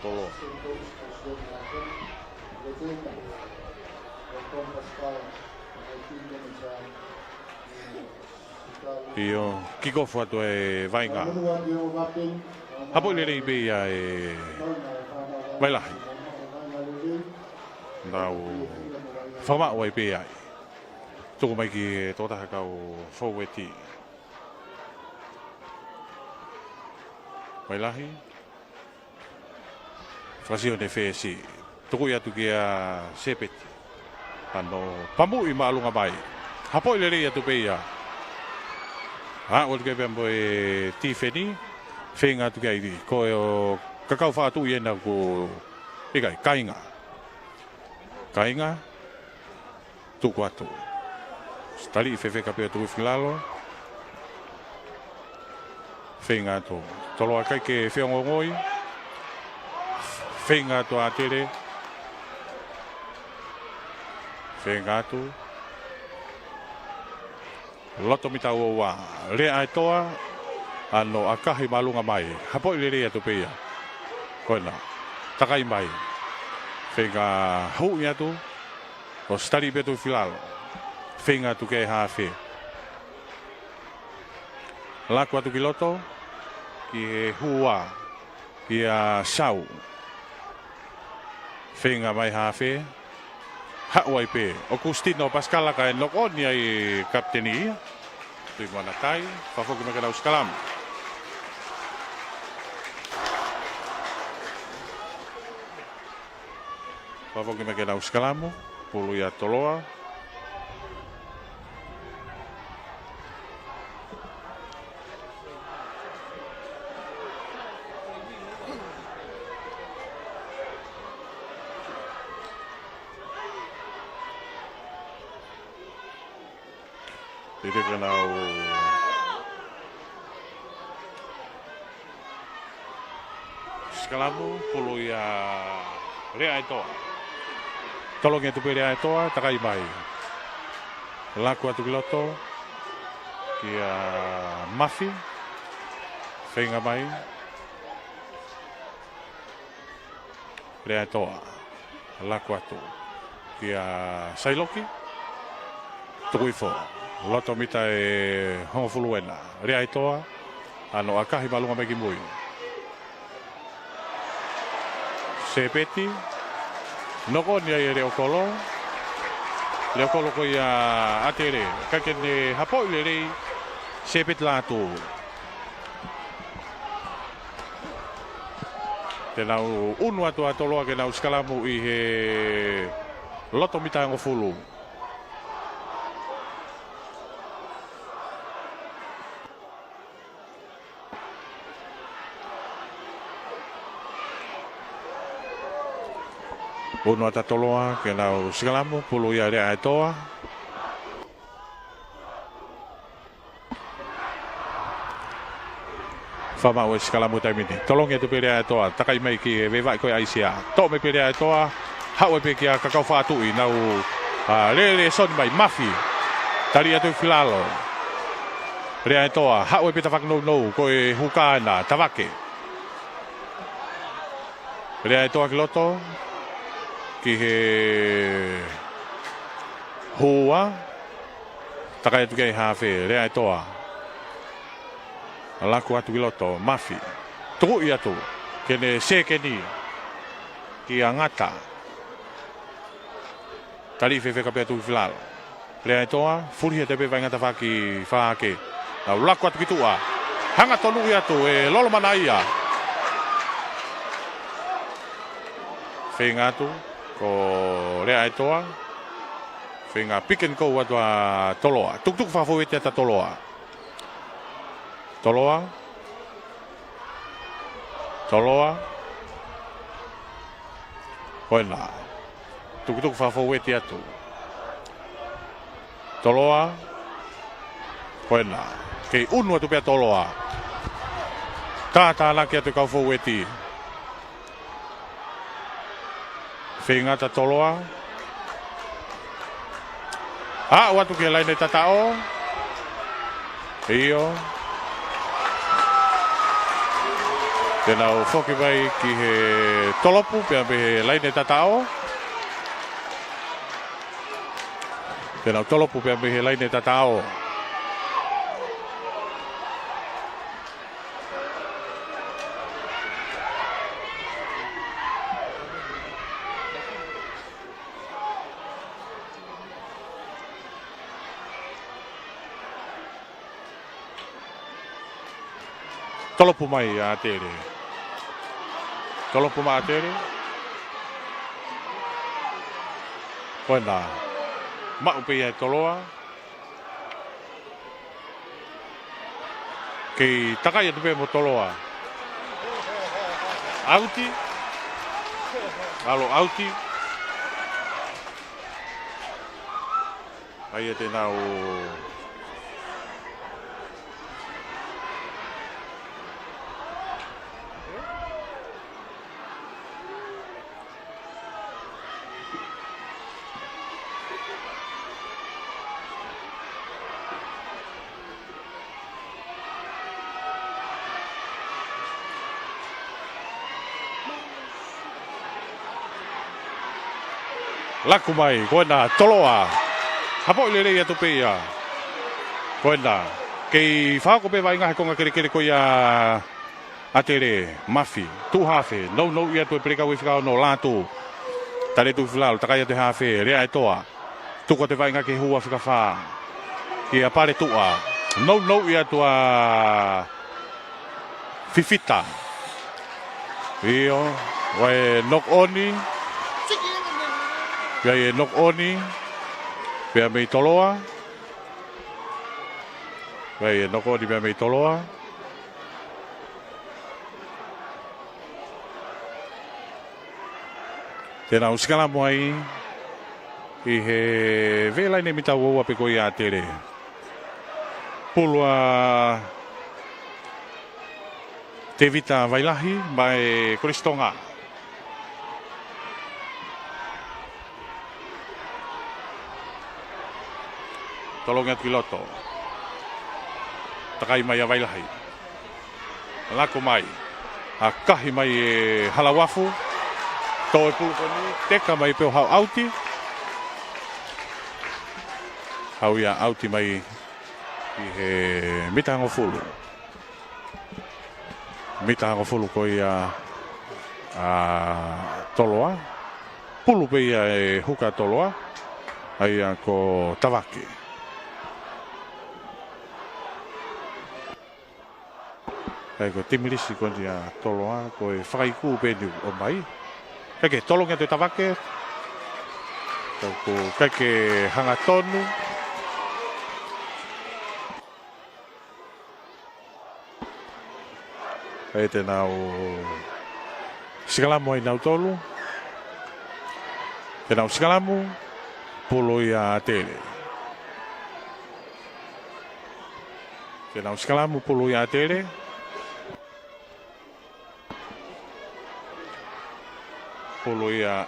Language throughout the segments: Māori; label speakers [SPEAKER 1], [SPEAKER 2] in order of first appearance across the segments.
[SPEAKER 1] Toloa. Io kiko fuatu e vainga. Hapo le rei be ya e vai lahi. Nau whama o e be ai. Toko mai ki tōta haka o whaueti. Vai lahi. Whasio ne whesi. Toko i atu ki a sepeti. Ano pamu i maalunga mai. Hapo le rei atu be ya. Ha, o te pēmpo e tīwheni, whenga tu kei ko e o kakau whātu i ena ko ikai, kainga. Kainga, tuku atu. Stari i whewheka pēr tuku whilalo. Whenga atu. Toloa kai ke whengo ngoi. Whenga atu Atele. Whenga atu. Loto mita o wa le ai toa ano akahi malunga mai hapo le rea to peia koina takai mai fega hu ya tu o stari beto filalo fenga tu ke ha fe la kwatu kiloto ki hua ia sau fenga mai ha fe ha wai pe o Custino Pascala ka no oni ai kapteni tu mana tai fa fo que me queda uskalam fa fo que me queda uskalamo pulu ya Toloa Ele canal Scalamo pulu ya rea etoa tolong tu rea etoa takai mai laku atu kiloto kia mafi whenga mai rea etoa laku atu kia sailoki tukuifo Loto mita e hongofuluena. Rea itoa, ano akahi malunga meki mui. Sepeti, noko ni ai reo kolo. Reo kolo ko ia Atele. Kakene hapo ile rei, sepet latu. Tenau unu atu Toloa ke nau skalamu i he loto mita hongofulu. Uno ata Toloa ke nau sikalamu pulu ia rea etoa. Whama o sikalamu taimini. Tolong tu perea etoa. Takai mai ki vevai koe aisia. Tō me perea etoa. Hau e pe kia kakau whaatui. Nau le son mai mafi. Tari atu filalo. Rea etoa. Hau e pe tawak nou koe hukana. Tawake. Rea etoa ki loto. Ki he hua takai atu kei hawhe rea etoa laku atu kiloto mafi tuku i atu kene sekeni ki a ngata tari whewheka pe atu whilalo rea etoa furi he tepe vai ngata whaki whaake au laku atu kitua hanga tonu i atu e lolo mana ia whenga atu ko rea etoa whenga piken kou atua Toloa tuk whawhawete ata Toloa koena tuk whawhawete atu Toloa koena kei unu atu pia Toloa tātā laki atu kau whawete Whingata Toloa. Watu kia laine tatao. Iyo. Tēnā o whoki mai ki he tolopu, pia me he laine tatao. Tēnā o tolopu, pia me he laine tatao. Tolopu mai a Atele. Tolopu mai a Atele. Koina. Maupe ia Toloa. Kei takai atu pe mo Toloa. Auti. Alo auti. Ai te nau laku mai, koina Toloa. Hapo i lere ia tupe ia. Koina. Kei whako pe vai ngahe konga kere ko ia Atele, mafi, tu hafe, no ia tu e preka ui whikao no lātu. Tare tu whilalo, takai atu hafe, rea e toa. Tuko te vai ngake hua whikawha. Ia pare tua. No ia tua fifita. Iyo, wai nok oni. Pia e nok oni, pia mei Toloa. Pia e nok oni, pia mei Toloa. Tēnā usikala moai, i he velaine mita uaua pe koi Atele. Pulua te vita vailahi, mai Tonga. Tolonga piloto. Takai mai a vailahi. Lako mai. A kahi mai e halawafu. Toi pulukoni. Teka mai peo hau auti. Hau ia auti mai i he mitango fulu. Mitango fulu ko ia Toloa. Pulu pe ia e huka Toloa. Ai ko tawake. Ko timilisi ko dia Toloa ko e whakaiku pēnu o mai. Kake tolonga te tawake. Ko kake hanga tonu. E te nau sikalamu ai nau tolu. Te nau sikalamu polo ia Atele. Te nau sikalamu polo ia Atele. Polo ia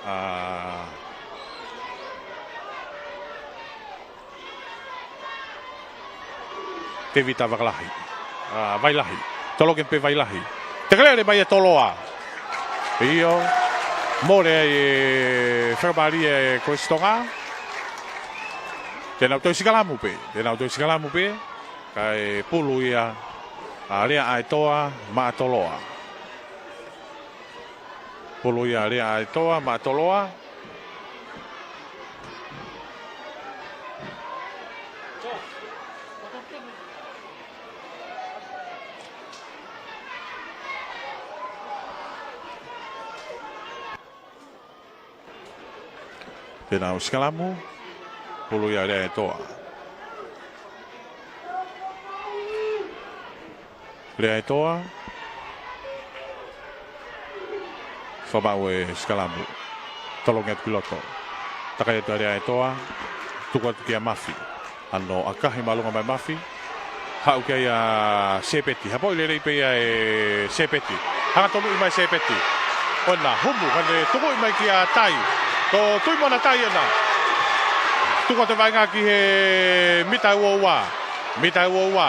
[SPEAKER 1] te vita vakalahi. Vailahi. Toloken pe vailahi. Te kalere mai e Toloa. Iyo. More e whakabari e Tonga. Tēnau tau sikalamu pe. Tēnau tau sikalamu pe. Ka e pulu ia rea ai toa ma Toloa. Pulu ia rea ai toa ma Toloa. Tēnau sikalamu, pulu ia rea e toa. Rea e toa, whamau e sikalamu, tolonga piloto. Takai atu rea e toa, tuku atu kia mafi. Ano akahi malunga mai mafi, hau kia ia sepeti. Hapo ile reipe ia e sepeti. Hanga tolu i mai sepeti. Ona humu, kane tuku i mai kia tai. Ko tui mona tai ana. Tuko te vainga ki he mitai ua. Mitai ua.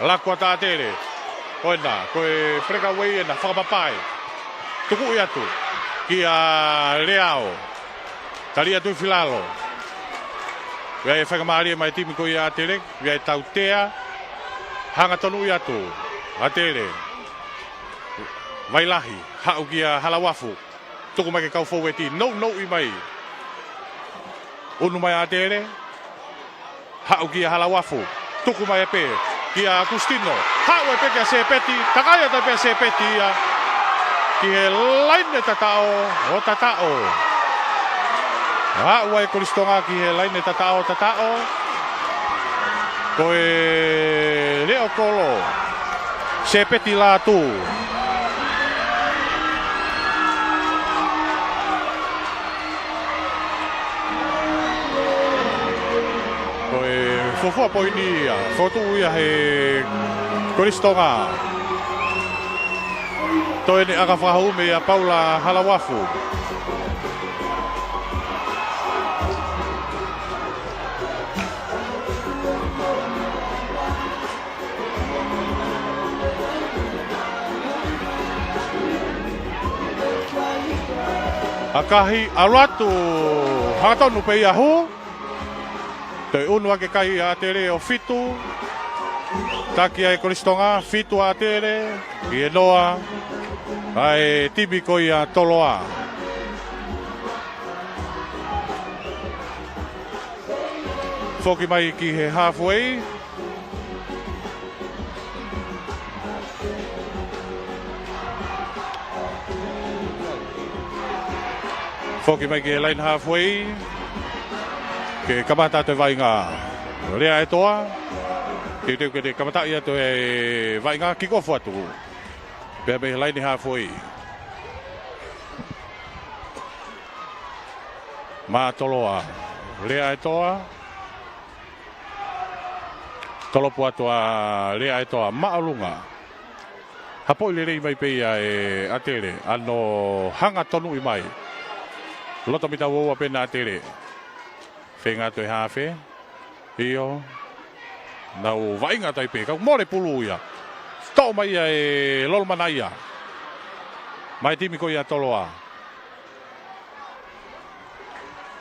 [SPEAKER 1] Lakua ta Atele. Koina, koe preka wei ana whakapapai. Tuku i atu. Ki a Leao. Tali atu filalo. Wea e whakamaaria mai timi ko i Atele. Wea e tautea. Hanga tonu i atu. Atele. Wailahi. Hau ki a halawafu. Tuku mai ke kau foweti. No i mai. Unu mai Atele. Hau ki a halawafu. Tuku mai e pe. Ki a Agustino. Hau e pe ki a sepeti. Takaya ta pe a sepeti ia. Ki he laine tatao. O tatao. Hau e kolistonga ki he laine tatao. Ko e leo kolo. Sepeti la tu. Fofua poini ia, fotu ia he kolistonga. Toi ni aga whahaume ia Paula Halawafu. Akahi alatu hatonu pe ia hu. Te unu ake kai a Atele o fitu. Taki ai kolistonga, fitu a Atele. I e noa. Ai timi ko i a Toloa. Foki mai ki he halfway. Foki mai ki he line halfway. Ke kamata te vainga rea e toa. Ke teo ke te kamata ia te vainga kikofu atu. Pea me laini halfway. Ma Toloa. Rea e toa. Tolopu atua rea e toa. Maalunga. Hapo i rei mai peia e Atele. Ano hanga tonu i mai. Loto mita woua pena Atele. Whenga toi hawhe. Io. Nau vainga tai pe. Kau more pulu ia. Tau mai ia e lolmana ia. Mai timi ko ia Toloa.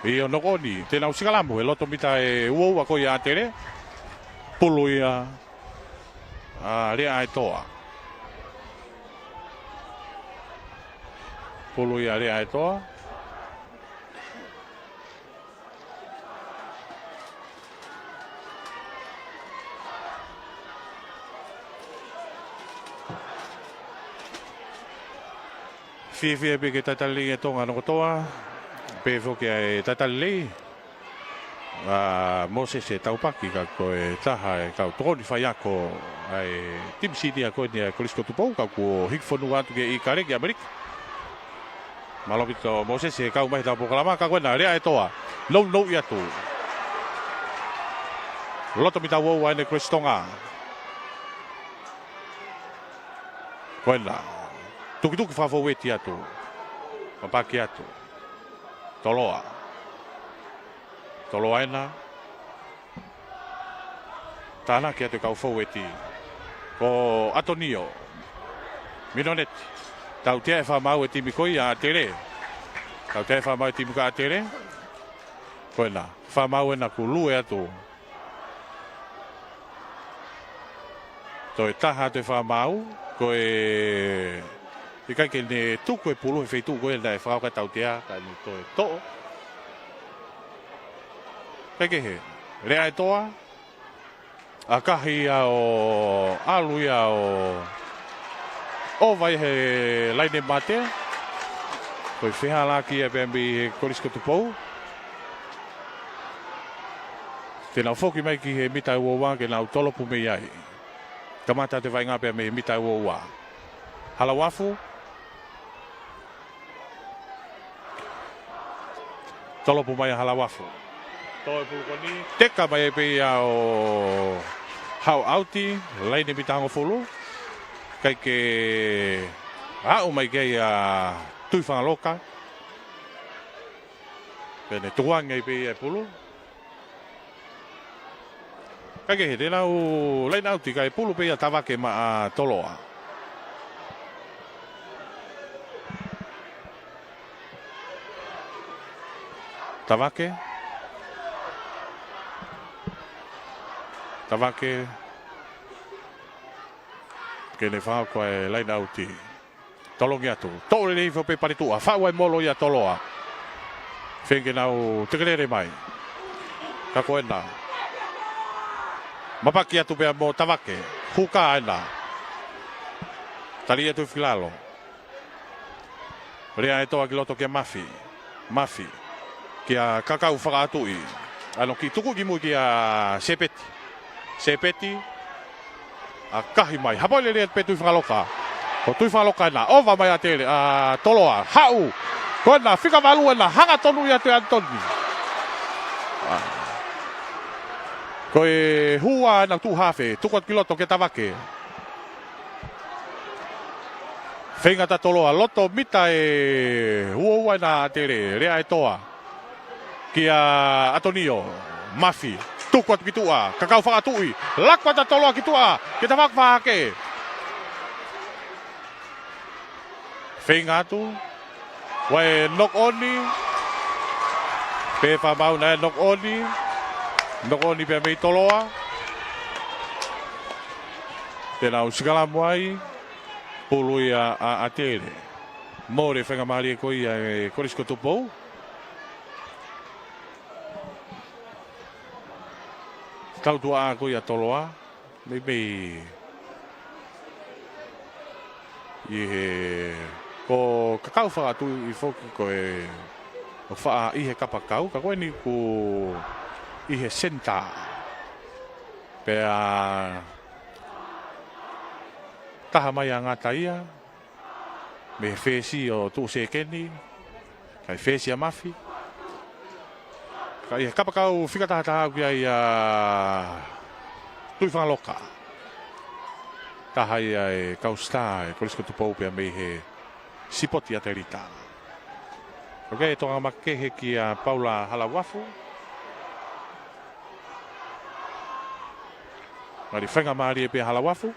[SPEAKER 1] Io nokoni. Tēnau sikalamu. E loto mita e uoua ko ia Atele. Pulu ia. Rea e toa. Pulu ia rea e toa. Fie pe ke tatali e Tonga no kotoa. Pe fo ke tatali. Moses e taupaki ka ko e taha e ka toni faiako ai Team City ko ni Kolisco Tupou ka ko hikfonu atu ke I kare ke Amerika. Malobito Moses e ka mai ta pokalama ka ko na rea e toa. No ia tu. Loto mita wo wa ne Kristonga. Koina. Tuki favoweti atu. Papaki atu. Toloa. Toloa ena. Tana ki atu kau foweti. Ko Atonio. Minoneti. Tau tea e whamau e timi koi a Atele. Tau tea e whamau e timi ko a Atele. Koina. Whamau ena ku lue atu. Toi taha te whamau. Ko e... I kai ke ne tuku e pulu e wheitu koe na e whakau ka tautea ka ni to e to'o. Kai ke he, rea e toa, a kahi a o alu ia o vai he laine mate, koe wheha laki e bambi he Kolisco Tupou. Tēnau whoki mai ki he mitai uowa ke nau tolopu me iai. Kamata te vainga pia me he mitai uowa. Halawafu. Tolopu mai halawafu. Toi pulukoni. Teka mai pe o hau auti. Laine mitango fulu. Kai ke hau mai ke Teufaiva loka. Pene tuanga I pe pulu. Kage he de lau lai nau tika pulu pe tavake ma Toloa. Tavake. Tavake. Kene whao koe lai nau ti. Tolongi atu. Tōre rei whao pe paritua. Whao molo ia Toloa. Whenke nau tekerere mai. Ka koe nā. Mapaki atu pea mo Tavake. Huka aina. Tari atu filalo. Rea e toa ki loto kia Mafi. Mafi. Kia kakau whakaatui. Ano ki tuku ki mui kia Sepeti. Sepeti. A kahi mai. Hapoile rea pe tui whakaloka. O tui whakaloka na. Ova mai Atele. Toloa. Hau. Koe na. Whika walu na. Hanga tonu ia te Antoni. Koe hua na tu hafe. Tukot ki loto ke Tavake. Whengata Toloa. Loto mita e hua na Atele. Rea e toa. Kia Atonio, Mafi, tukot kitua, kakau whakatui, lakwata Toloa kitua, kita whakawhake. Whengatu, wae nok oni, pe whamau na nok oni pe mei Toloa. Tēnā usikala muai, pului a Atele. Mōre whengamari e koi e korisko Tupou. Kau tua aku ya Toloa, maybe ye ko kakau whakatu I whoki ko e wha I he kapakau, ka koe ni ku I he senta pea taha mai a ngata ia me whesi o tu se keni kai whesi a Mafi kai kapakau whikataha taha kia ia tui whangaloka. Taha ia e kausta e korisko Tupou pia mei he sipoti a te rita. Ok, tonga makehe ki a Paula Halawafu. Ngari whenga maari e pia Halawafu.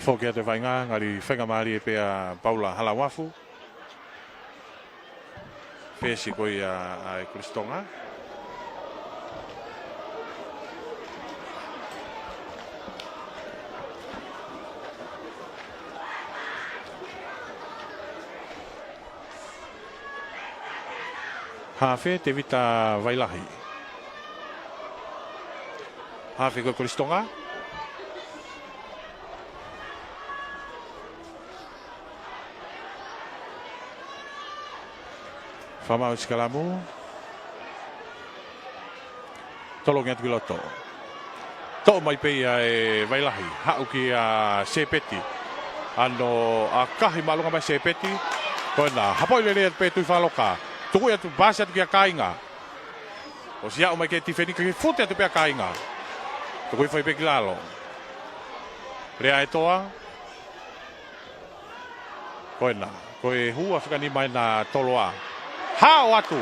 [SPEAKER 1] Whoki a te whainga, ngari whenga maari e pia Paula Halawafu. Pēsi koi a Kristonga. Hawhe te vita wailahi. Hawhe koi Kristonga. Whamau Sikalamu. Tolongi atu ki loto. Tō mai peia e wailahi. Hau ki a Sepeti. Ano a kahi malunga mai Sepeti. Koe nā hapoile rea pe tui whaloka. Tuku atu basi atu ki a kainga. O si au mai ke tifenika ki fute atu pe a kainga. Tuku I whai pe ki lalo. Rea e toa. Koe nā. Koe hua whikani mai nā Toloa. Hao atu.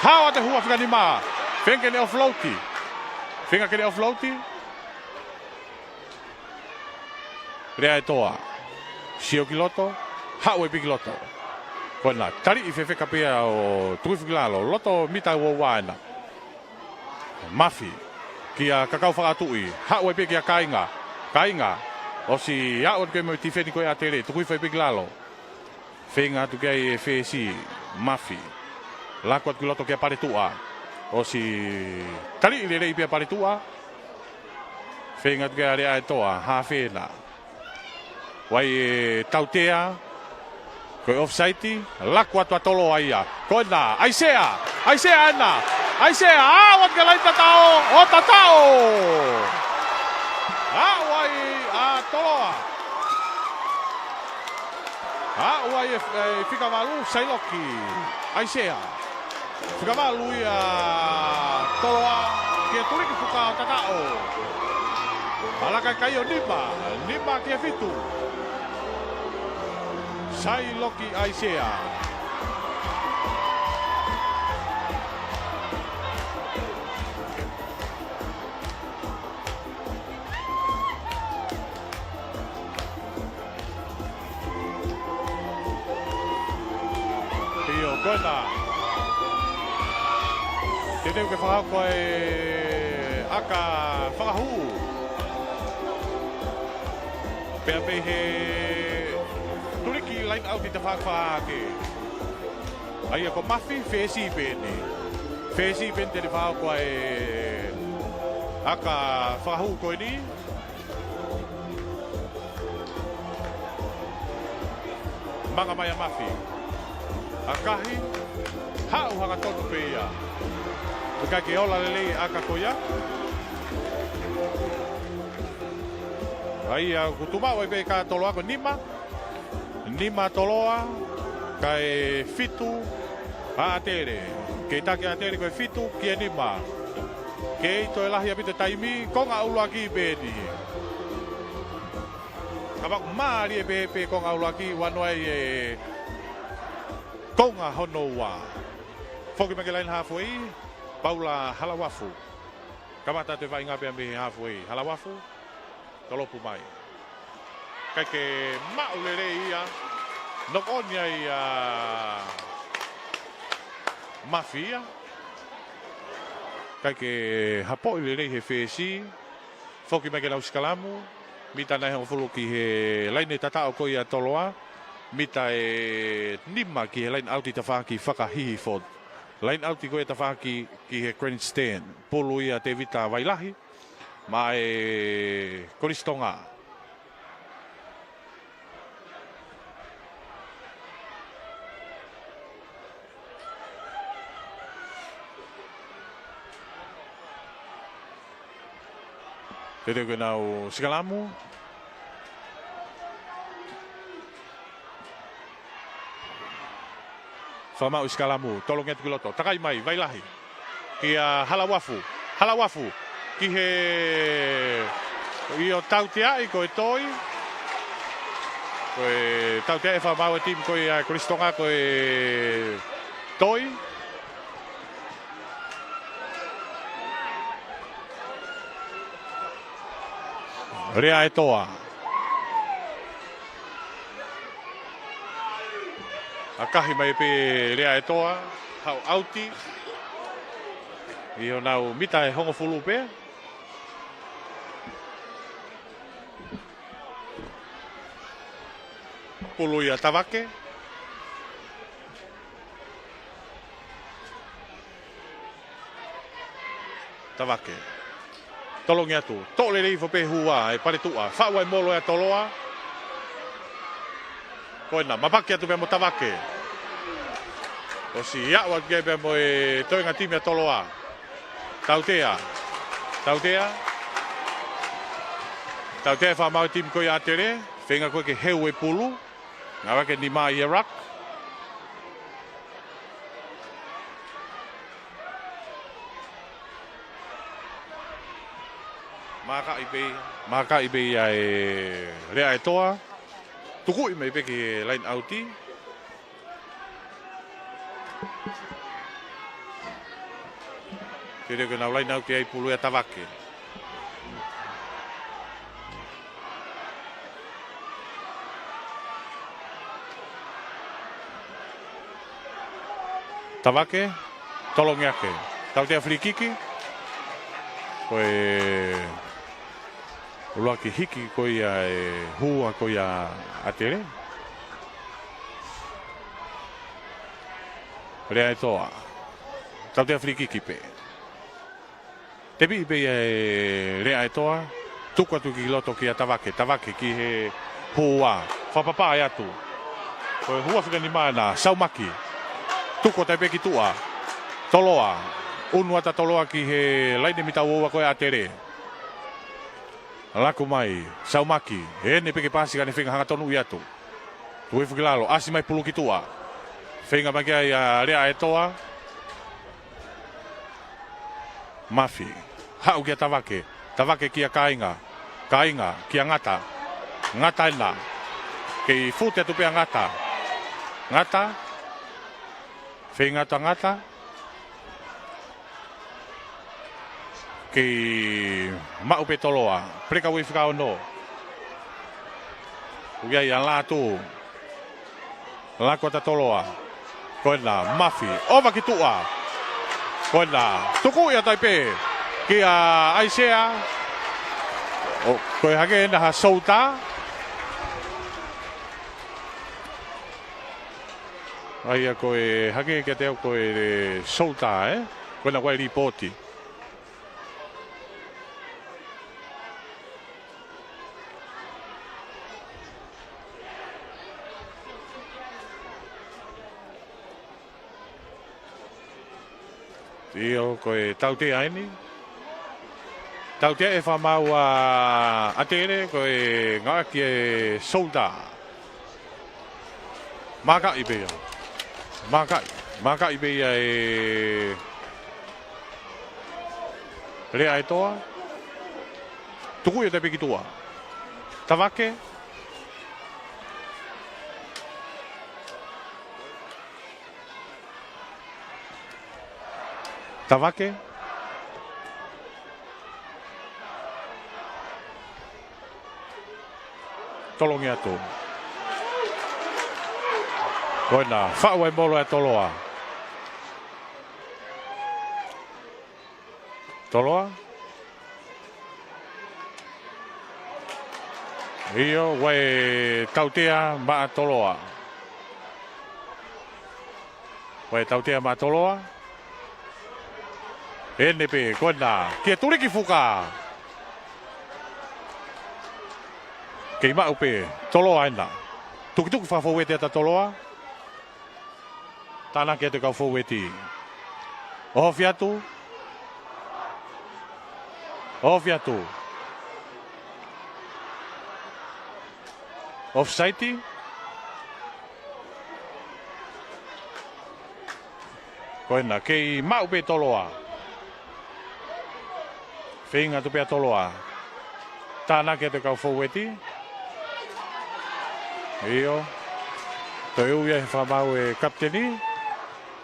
[SPEAKER 1] Hao ate hua whikani maa. Whenke ne o floati. Whenga ke ne o floati. Rea e toa. Sio ki loto. Hao e piki loto. Koe nā. Tari I whewheka pia o tuifu ki lalo. Loto mita ua waena. Mafi. Ki a kakau whakatui. Hao e piki a kainga. Kainga. O si hao e kemoi tifeni koe a tere. Tuifu e piki lalo. Whenga atu kei e whesi. Mafi. Lako atu ki loto kia paretua. O si tari I rei pia paretua. Whenga atu kia rea e toa. Hawhena. Wai e tautea. Koe offside. Lako atu a Toloa ia. Koe nā. Aisea. Aisea ena. Aisea. Wat ka lai tatao. O tatao. Wai a Toloa. Wai e whikamalu. Sailoki. Aisea. Whikamalu ia Toloa. kia turiki whukao tatao. Alaka kai o nima kia fitu. Sai loki aisea. Pio kona. Te ke whahau koe aka whakahu. Pea pei he turiki line out i te whakawhake. Ai ako mawhi whesi pene. Whesi pene te whahau koe aka whakahu koe ni. Manga mai a mawhi. Akahi, hau hanga tonu pēia. Ka ke ola lelei aka koia. Ai ku tumau e pe ka Toloa ko nima Toloa ka e fitu a Atele. Ke take Atele ko e fitu ki e nima. Ke ito e lahi apite taimi konga ulua ki pēni. Kamak maari e pe konga ulua ki wanoai e konga honoa. Foki make line halfway. Paula halawafu. Kamata te vai ngapea me halfway. Halawafu. Tolopu mai. Kai ke maulere ia. Nok onia ia. Mafia. Kai ke hapo ilere he fesi. Foki make lau skalamu. Mita nai hong fulu ki he laine tatao ko ia Toloa. Mita e nima ki he line out i tawhaki whakahihi fod. Line out i koe tawhaki ki he grandstand. Pulu ia te vita wailahi. Ma e koristonga. Te teo koe nau sikalamu. Whamau iskalamu, tolong etu kiloto, takai mai, wailahi. Kia halawafu, ki he i o tautea i koe toi. Koe tautea e whamau e tim koe koristonga koe toi. Rea e toa. Akahi mai pe rea e toa, hau auti. I o nau mita e hongo fulu pe. Pulu ia tawake. Tawake. Tolongi atu. Tole rei fo pe hua e pare tua. Whaua e molo e Toloa. Koina, mapaki atu pe mo tawake. O si iau atu pe mo e toenga timi a Toloa. Tautea e whamau timi koe Atele. Whenga koe ke heu e pulu. Ngā wake ni maa i Iraq. Maka i bei a e rea e toa. Tuku i mei peke line outi. Te reo ke nau line outi ai pulu e tawake. Tawake, tolongi ake. Tautea free kiki. Koe ulua ki hiki koe ia e hua koe ia Atele. Rea e toa. Tautea free kiki pe. Te pi pe e rea e toa. Tuku atu ki loto ki a tawake. Tawake ki he hua. Whapapa e atu. Koe hua whikani mana. Saumaki. Tuko tai peki tua. Toloa. Unua ta Toloa ki he laine mita ua koe Atele. Laku mai. Saumaki. Hene peki pasi kane whenga hanga tonu i atu. Tue whukilalo. Asi mai pulu ki tua. Whenga makia i rea e toa. Mafi. Hau kia tawake. Tawake kia kainga. Kainga kia ngata. Ngata ina. Kei fute tupea ngata. Ngata. Whei ngata. Kei maupe Toloa. Preka ui whikao no. Uia ia lātu. Lako ta Toloa. Koina mafi. Ova ki tua. Koina. Tuku ia taipe. Kia aisea. O koe hake naha souta. Aia koe hake kia teo koe souta Koina koe ripoti. Io koe tautea aini. Tautea e whamau a Atele koe ngaki e solda. Maka i bea. Maka i bea e... Rea e toa. Tuku e te piki tua. Tawake. Tawake. Tolongi atu. Koina, whau e molo e Toloa. Toloa. Io, wai tautea maa Toloa. Wai tautea maa Toloa. NP, koina, kia turiki fuka. Kei maupe, Toloa aina. Tuki whawhauete ata Toloa. Tāna kia te kau whaueti. Oho fiatu. Off-site. Koina, kei maupe Toloa. Whinga tupea Toloa. Tāna kia te kau whaueti. Io. Toi uia he whamau e kapteni.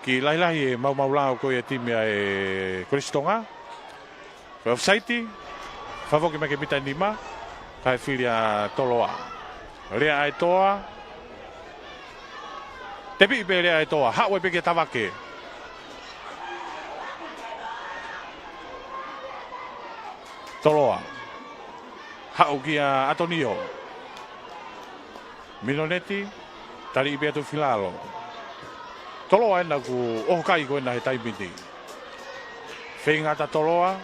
[SPEAKER 1] Ki lailahi e mau lao koe e timia e Koristonga. Koe off-site. Whawoki make mita nima. Kai whiria Toloa. Rea ai toa. Te pi pe rea ai toa. Hawa peke tawake. Toloa. Hau kia Atonio. Miloneti. Tari ipe atu filalo. Toloa ena ku ohokai ko ena he taimiti. Whengata Toloa.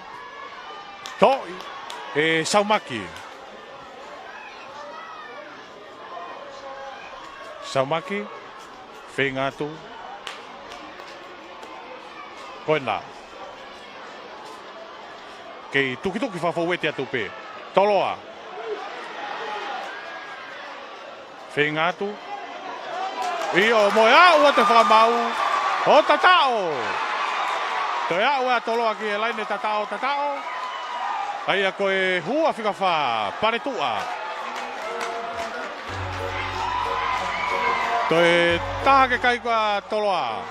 [SPEAKER 1] Toi. E Saumaki. Saumaki. Whengatu. Koena. Kei tuki whawhauete atu pe. Toloa. Whengatu. Io moe au a te whamau. O tatao. Toi au a Toloa ki e laine tatao. Aia koe hua whikawha. Paretua. Toi tahake kai koa Toloa.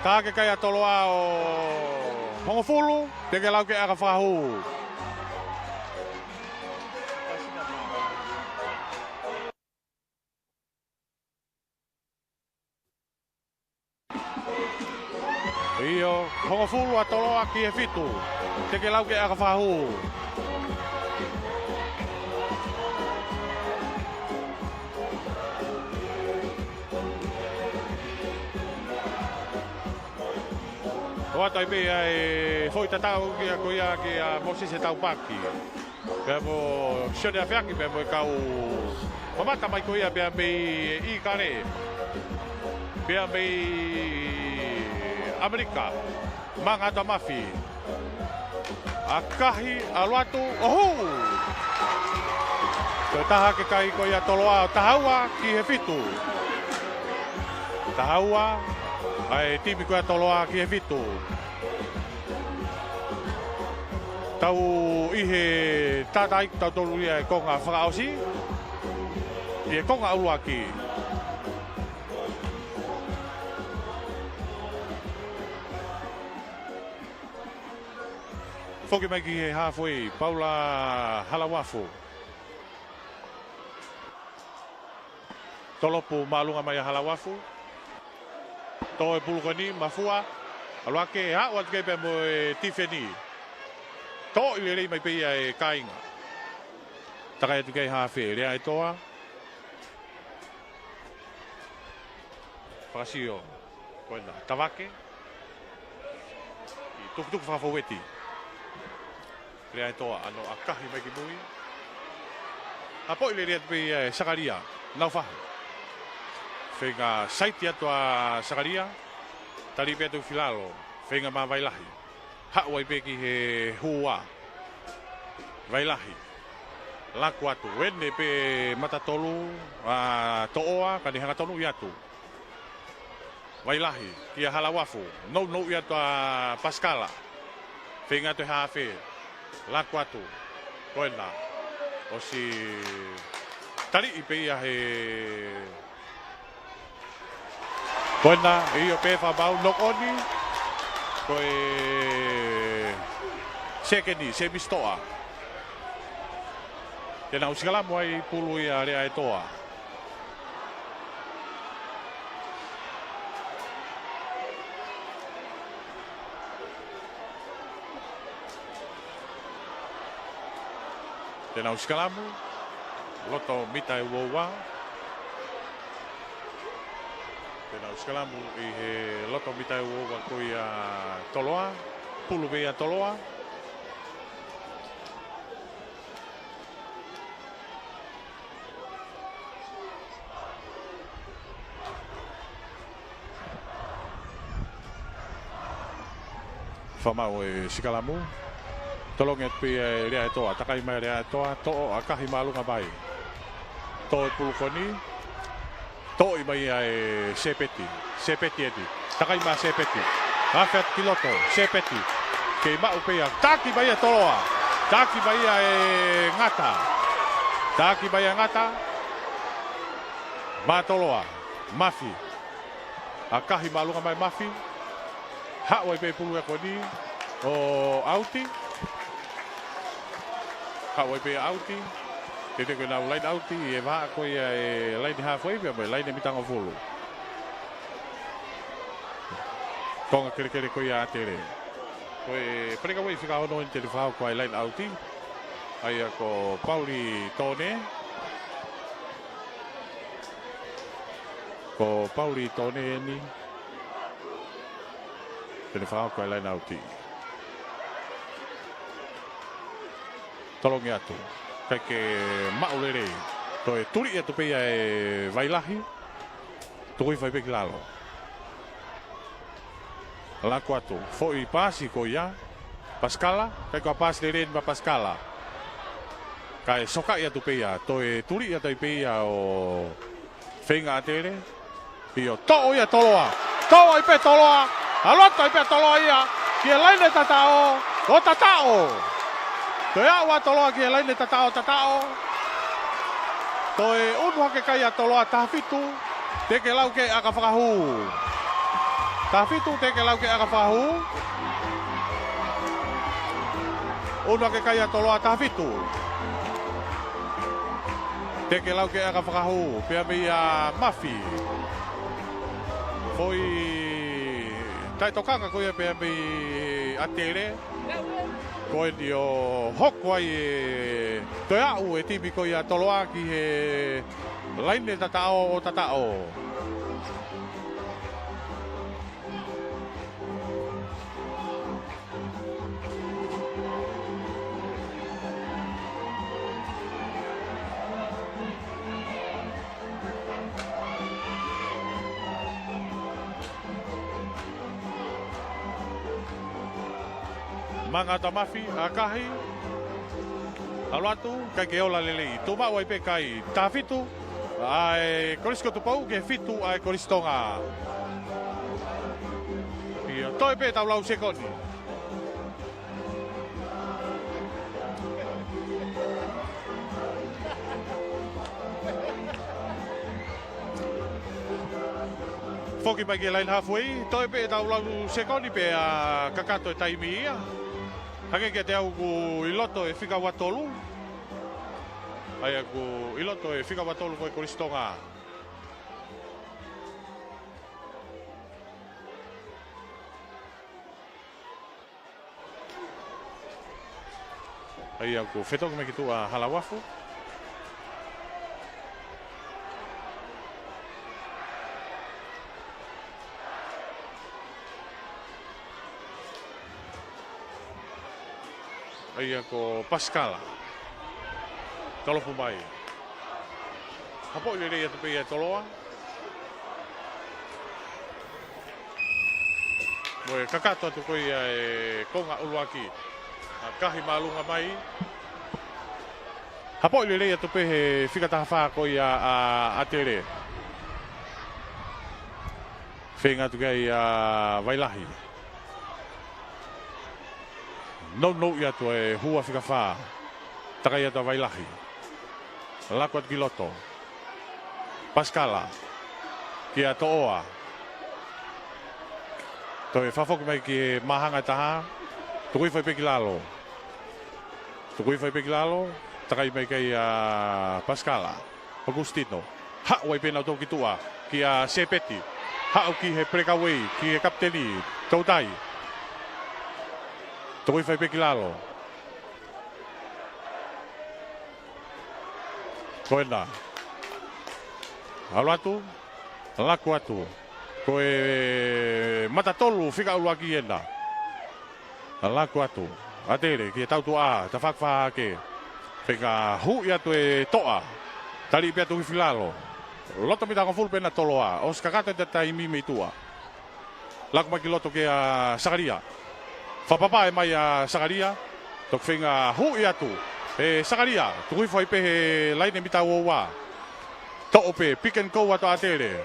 [SPEAKER 1] Tahake kai a Toloa o Hongofulu. Teke lau ke aga whahu. Io, Hongofulu a Toloa ki e fitu. Teke lau ke aga whahu. Hoa tai mea e foi tatau ki a koia ki a Moses e tau paki. Pea mo sione a whiaki pea mo e kau mamata mai koia pea mei i kare. Pea mei Amerika. Mangata mafi. Akahi aluatu ohu. Toi taha ke kai koia Toloa tahaua ki he fitu. Tahaua. Ai timi koia Toloa ki he fitu. Tau ihe tātai tau tolu ia e konga whakaosi. E konga aulua ki. Whoki mai ki he halfway, Paula Halawafo. Tolopu malunga mai Halawafu. Toe pulukani, mafua. Aluake hawa tukepe mo e tifeni. To i rei mai peia e kainga. Takai tukei hafe, rea e toa. Whakasio, koena, tawake. I tukutuku whakaweti. Rea e toa, ano akahi mai ki mui. Apo i rea tupeia e sakaria, nau whahu. Whenga saiti atua sakaria. Tari pia tu filalo, whenga ma vailahi. Hawa i peki he hua. Vailahi. Laku atu, wene pe matatolu, to'oa, kani hanga tonu i atu. Vailahi, kia halawafu, no i atu a paskala. Whenga tu hafe, laku atu, koena. O si tari i pia he... Koena, iyo pe whabau nok oni. Koe... Sekeni, se mistoa. Tēnā usikala mua i pulu i a rea e toa. Tēnā usikala mu. Loto mita e uoua. Tēnā usikala mu i he loto mita e uoua koi a Toloa. Pulu be a Toloa. Whamau e sikalamu. Tolonge pi e rea e toa. Takai mai rea e toa. To'o a kahi maalunga mai. To'o e pulukoni. To'o i mai e sepeti. Sepeti eti. Takai mai sepeti. Hawhiat kiloto. Sepeti. Kei mau pia. Taki mai e Toloa. Taki mai e ngata. Taki mai e ngata. Ma Toloa. Mafi. A kahi maalunga mai mafi. Hawa i pe pulu e koni o auti. Hawa i pe auti. Tene koe nau lain auti e waa koe e lain halfway pia mai lain e mitanga fulu. Konga kere koe a Atele. Koe preka wei whika ono in te whao koe lain auti. Ai a ko Pauli Tone. Ko Pauli Tone ni. Tene whao koe lain auti. Tolongi atu. Kai ke maulere. Toi turi atu peia e vailahi. Toi whai peki lalo. Laku atu. Foi pasi ko ia. Paskala. Kai koa pasi le ren ma paskala. Kai soka i atu peia. Toi turi atu peia o whenga Atele. Pio to'o ia Toloa. To'o i pe Toloa. Aloto i pe Toloa ia. Kia laine tatao. O tatao. Toi awa Toloa kia laine tatao. Toi unua ke kai a Toloa tahafitu. Teke lau ke aka whakahu. Tahafitu teke lau ke aka whakahu. Unua ke kai a Toloa tahafitu. Teke lau ke aka whakahu. Pea mi a mafi. Foi... Tai tokanga koe pea mi Atele. Koe ni o hoko ai e toi au e tipi koe a Toloa ki he laine tatao o tatao. Manga tamafi, akahi. Aluatu, kai ke ola lelei. Tuma wai pe kai tafitu. Ai korisko Tupou ke fitu ai koristonga. Ia toi pe tau lau sekoni. foki mai ke line halfway, toi pe tau lau sekoni pe kakato e taimi ia. Hake ke te au ku iloto e whika watolu. Ai ku iloto e whika watolu koe koristonga. Ai ku whetoko me ki tua halawafu. Ai ko Pascal. Talofu mai. Hapo i rei atu pe e Toloa. Moe kakato atu koi e konga uluaki. Kahi malunga mai. Hapo i rei atu pe he whikataha wha koi a Atele. Whenga atu kai a Wailahi. No ia tu e hua whika wha. Takai atu a Wailahi. Lakuat Giloto. Pascala. Kia Toa. Toi whafoku mai ki mahanga taha. Tukui whai peki lalo. Tukui whai peki lalo. Takai mai kai Pascala. Agustino. Ha'wai pena tau ki tua. Ki a Sepeti. Ha'u ki he breakaway. Ki he kapteni. Tautai. Tukui whai peki lalo. Koena. Alo atu. Laku atu. Koe matatolu whika uluaki ena. Laku atu. Atele ki e tautu a. Ta whakwha ke. Whenga hui atu e toa. Tali pia tuki filalo. Loto mi tango fulpe na Toloa. Os kakato te taimi me tua. Laku maki loto ke a Sagaria. Whapapa e mai a Sagaria. Tok whenga hui atu. E Sagaria. Tukui whai pe he laine mita uowa. To'o pe pick and go ato Atele.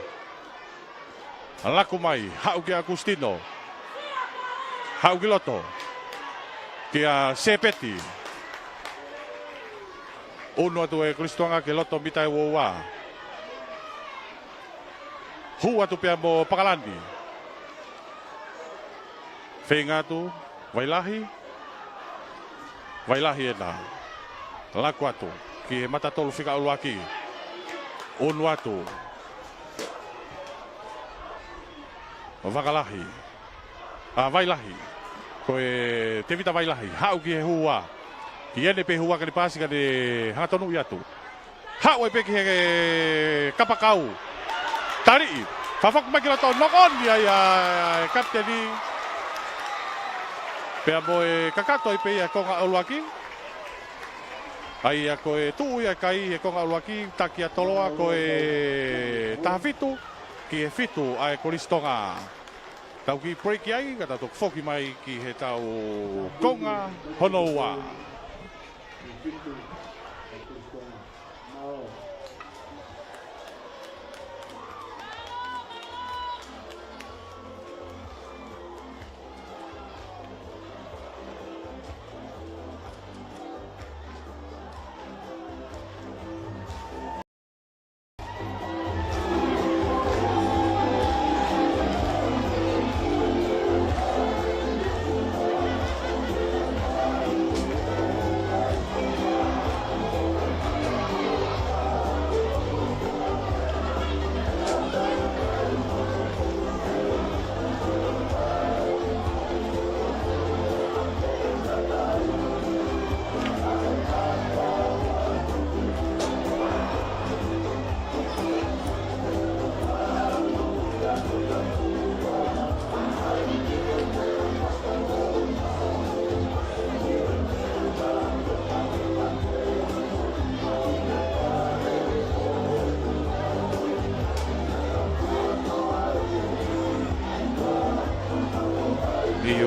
[SPEAKER 1] Laku mai. Hau ki Agustino. Hau ki loto. Ki a Sepeti. Uno atu e Kristonga ke loto mita e uowa. Hu atu pia mo Pakalandi. Whenga atu. Wailahi. Wailahi ena. Laku atu. Ki he matatolu whika uluaki. Unu atu. Wakalahi. Wailahi. Koe te vita Wailahi. Hau ki he hua. Ki ene pe hua ka ni pasi ka ni hangatonu i atu. Hau e pe ki he kapakau. Tari. Whawhaku maki rato nokon ni ai kapteni. Pea mo e kakato i pe i a konga uluaki. Ai a koe tuu ia kai e konga uluaki taki a Toloa koe taha fitu ki he fitu ai koristonga. Tau ki break ai kata tok foki mai ki he tau konga honoua.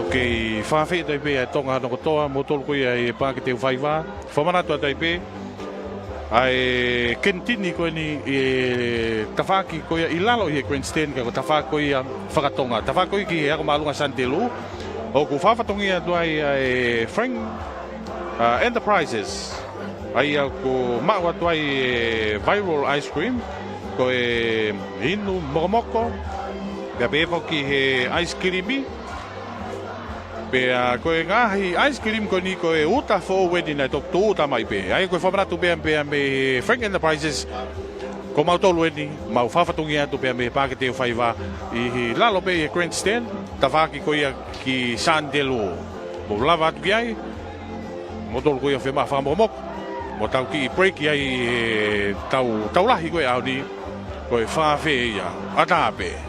[SPEAKER 1] Kei whawhi tai pe ai tonga hano kotoa mo tolu koe ai pā ki Teufaiva. Whamanatua tai pe ai kentini koe ni e tawhaki koe i lalo i he grandstand ka ko tawhaki koe a whakatonga. Tawhaki koe ki he ako maalunga Santelu. O ku whawhatongi atu ai Frank Enterprises. Ai ako mau atu ai viral ice cream. Koe inu mokomoko. Pea pe ki he ice cream. Pea koe ngahi ice cream ko ni koe uta fo wedi na tok tu uta mai pe. Ai koe whamaratu pe me Frank Enterprises. Ko mau tolu wedi, mau whawhatungi atu pe me pāke Teufaiva i lalo pe he grandstand. Ta whaki ko ia ki Sandelo. Mo lava atu ki ai. Mo tolu ko ia whema whamomok. Mo tau ki break ai tau lahi koe au ni. Koe whawhe ia. Ata pe.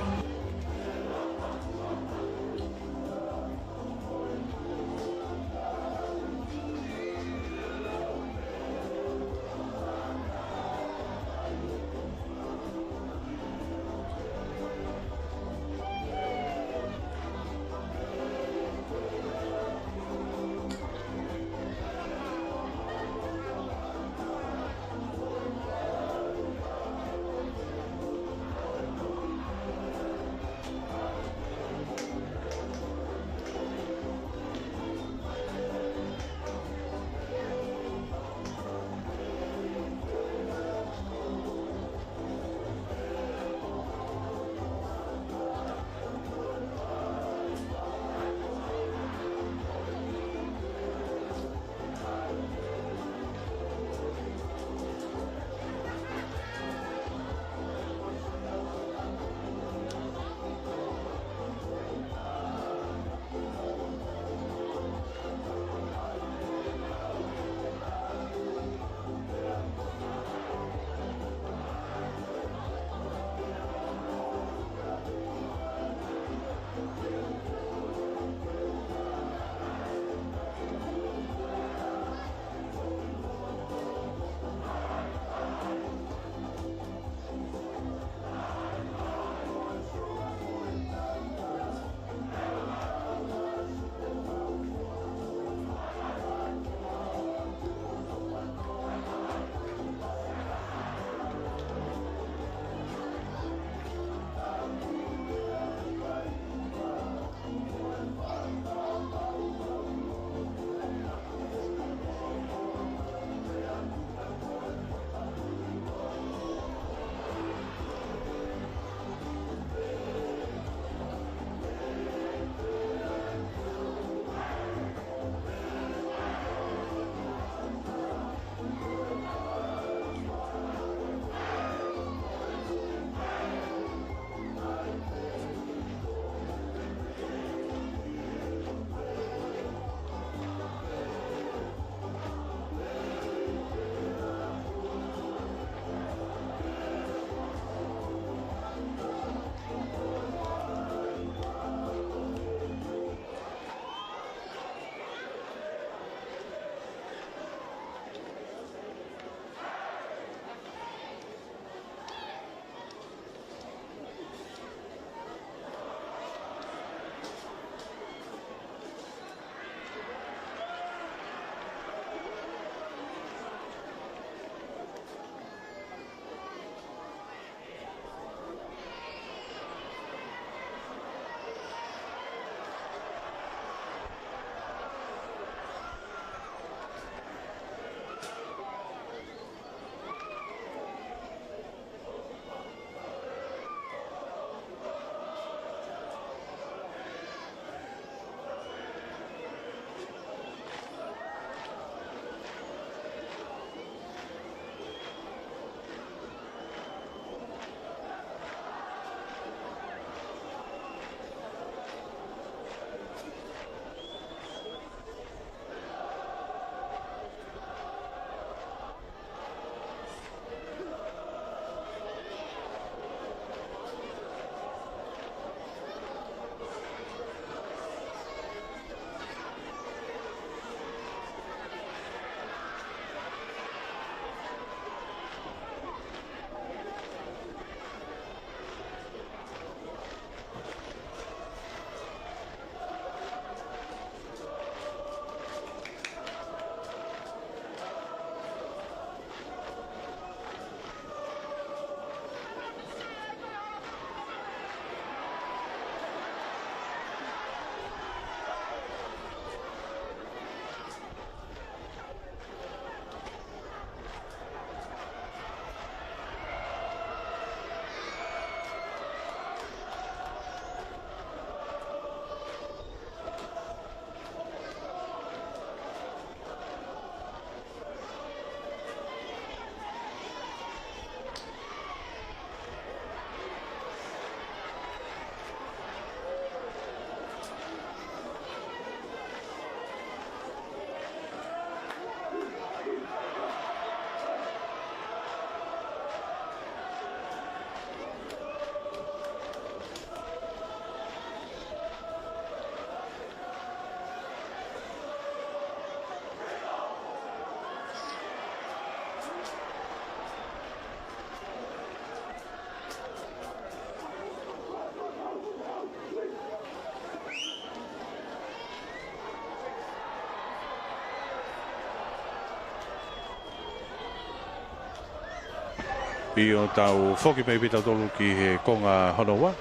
[SPEAKER 1] I o tau whoki mai pita tolu ki he konga honoa.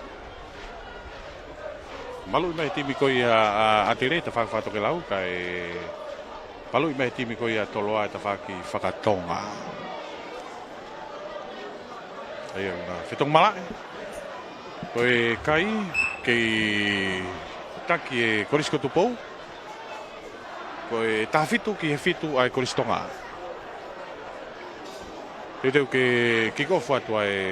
[SPEAKER 1] Malu mai timi koi a Atele ta whakawhato ke lau, kai malu mai timi koi a Toloa ta whaki whakatonga. Ai na whetong malai. Koe kai kei taki e korisko Tupou. Koe tafitu ki he fitu ai koristonga. Te teu ke kikofu atua e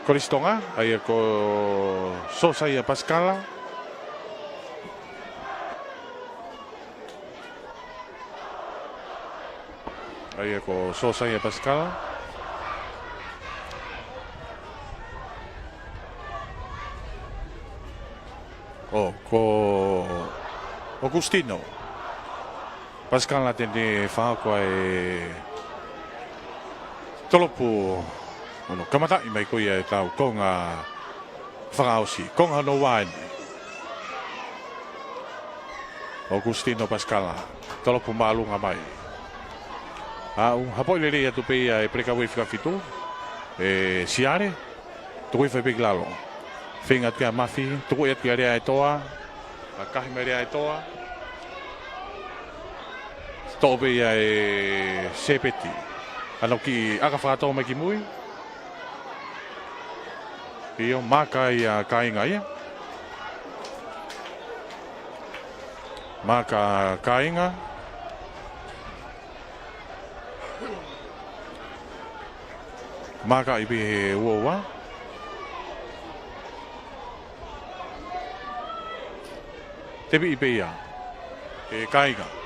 [SPEAKER 1] koristonga, ai ko sosa ia Pascala. Ai ko sosa ia Pascala. Ko Agustino. Pascala tene whākua e tolopu ono kamatai mai koia e tau konga whakaosi, konga no waini. Agustino Pascala, tolopu maalunga mai. Hapoi le rea tupei e preka wei whikawhitu, e siare, tukui whai peki lalo. Whenga tia mafi, tukui atu ia rea e toa, kahi mai rea e toa. Tope ia e sepeti. Ano ki aka whakatoa mai ki mui. Io maka ia kainga ia. Maka kainga. Maka ipi he uowa. Tepi ipi ia. E kainga.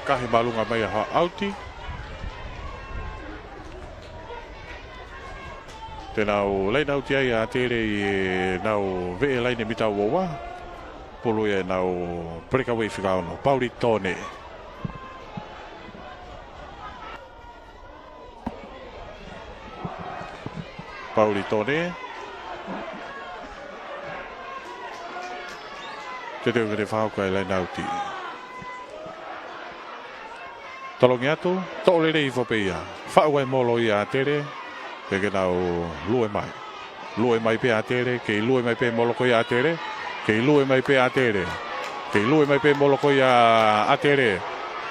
[SPEAKER 1] Kahi malunga mai ha auti. Te nau lei nau tia ia Atele i nau vee laine mita uowa. Polo ia nau preka wei whikaono. Pauli tone. Pauli tone. Te teo kere whauka i lei nau ti. Talongi atu, to'o lere i whopea. Whau e molo i Atele, peke nau lue mai. Lue mai pe Atele, kei lue mai pe moloko i Atele, kei lue mai pe Atele, kei lue mai pe moloko i Atele,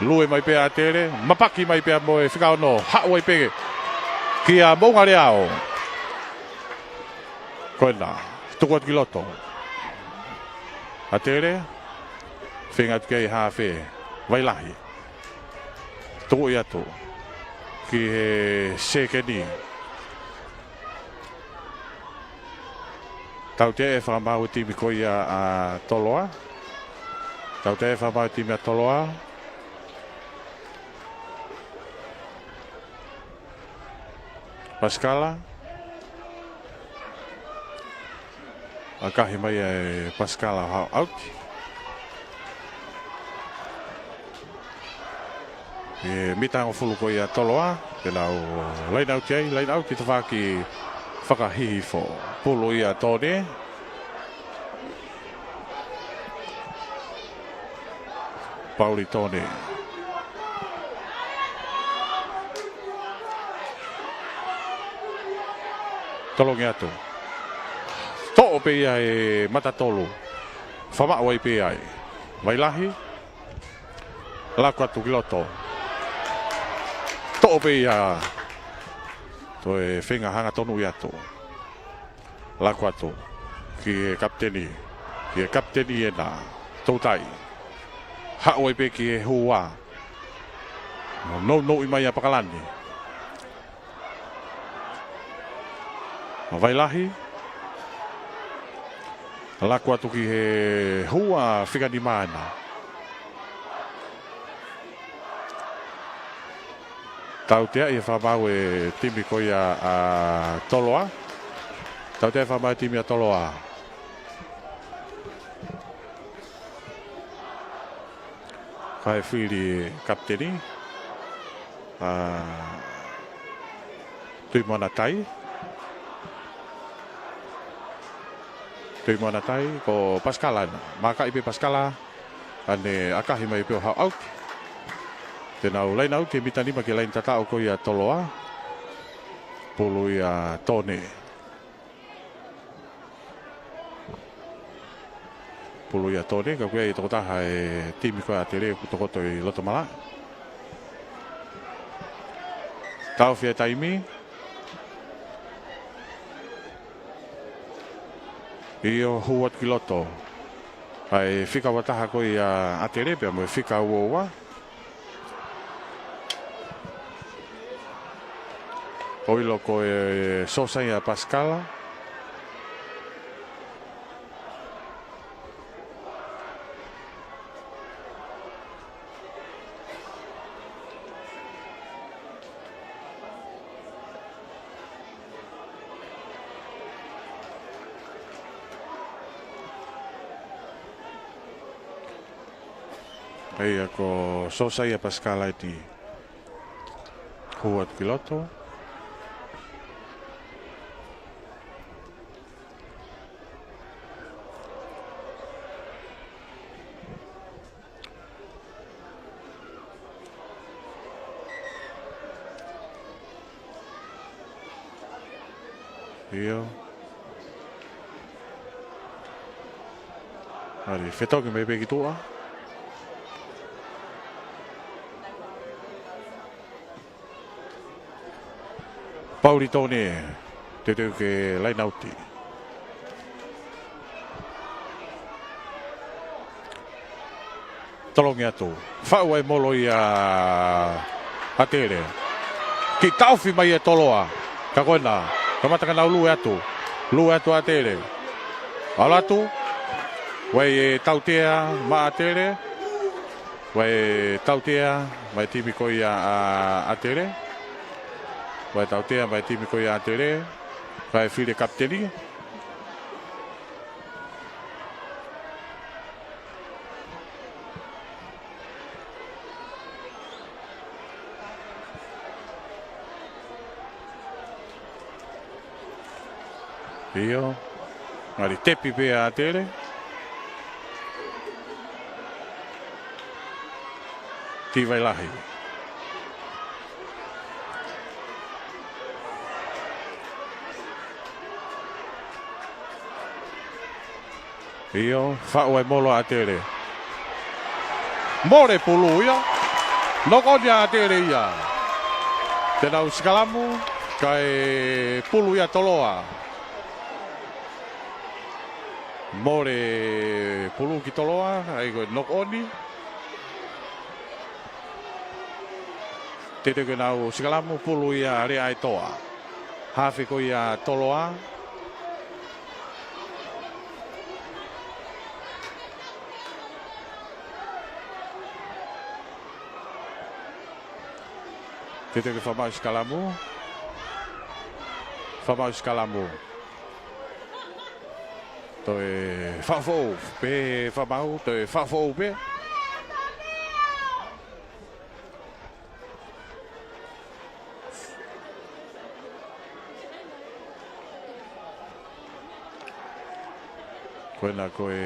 [SPEAKER 1] lue mai pe Atele, mapaki mai pe mo e whikao no, hau e pe, ki a mounga reao. Koena, tukuat ki loto. Atele, whengat kei hawhe, wailahi. Tuku i atu ki he sekeni. Tau te e whamau timi koi a Toloa. Tau te e whamau timi a Toloa. Pascala. A kahi mai e Pascala hau auti. E mitango fulu ko ia Toloa, te lau lainau tiai, lainau ki te whaki whakahihi fo. Pulu ia tone. Pauli tone. Tolongi atu. To'o pe ia e matatolu. Whamau ai pe ai. Wailahi. Laku atu kiloto. To'o pe ia to e whenga hanga tonu i atu. Laku atu ki e kapteni. Ki e kapteni e nā tautai. Hao e pe ki e hua. No i mai a pakalani. Wailahi. Laku atu ki he hua whikani mana. Tau tea i whamau e timi koi a Toloa. Tau tea whamau e timi a Toloa. Kai whiri kapteni. Tui mana tai. Tui mana tai ko Pascala maka ipe Pascala ane akahi mai pe hau out. Tena ulai nau ke mitani ma ke lain tatao ko ia Toloa. Pulu ia Tone. Pulu ia Tone ka kuia i toko taha e timi ko Atele ku toko toi loto mala. Tau fia taimi. Io huat kiloto. Ai fika wataha ko ia Atele pe mo fika uoa. Oilo ko e sosa ia Pascala. Ai ko sosa ia Pascala iti huat kiloto. Io. Ari fetoki me pe kitua. Pauri tone te te ke lai nauti. Tolongi atu. Whau e molo i a Atele. Ki tauwhi mai e Toloa. Ka koena. Ka mataka nau lue atu. Lue atu Atele. Alatu. Wai e tautea ma Atele. Wai e tautea mai timi ko i a Atele. Vai tautea vai timi ko ia Atele, vai file kapteni. Io, ali tepi pe Atele. Ti vai lahi. Io, whau e molo Atele. More pulu ia. Nokonia Atele ia. Tena uskalamu, kai pulu ia Toloa. More pulu ki Toloa, ai koe nokoni. Tete koe nau uskalamu, pulu ia rea ai toa. Hafi ko ia Toloa. Tete ke whamau skalamu. Whamau skalamu. Toi whawhau pe whamau, toi whawhau pe. Koena koe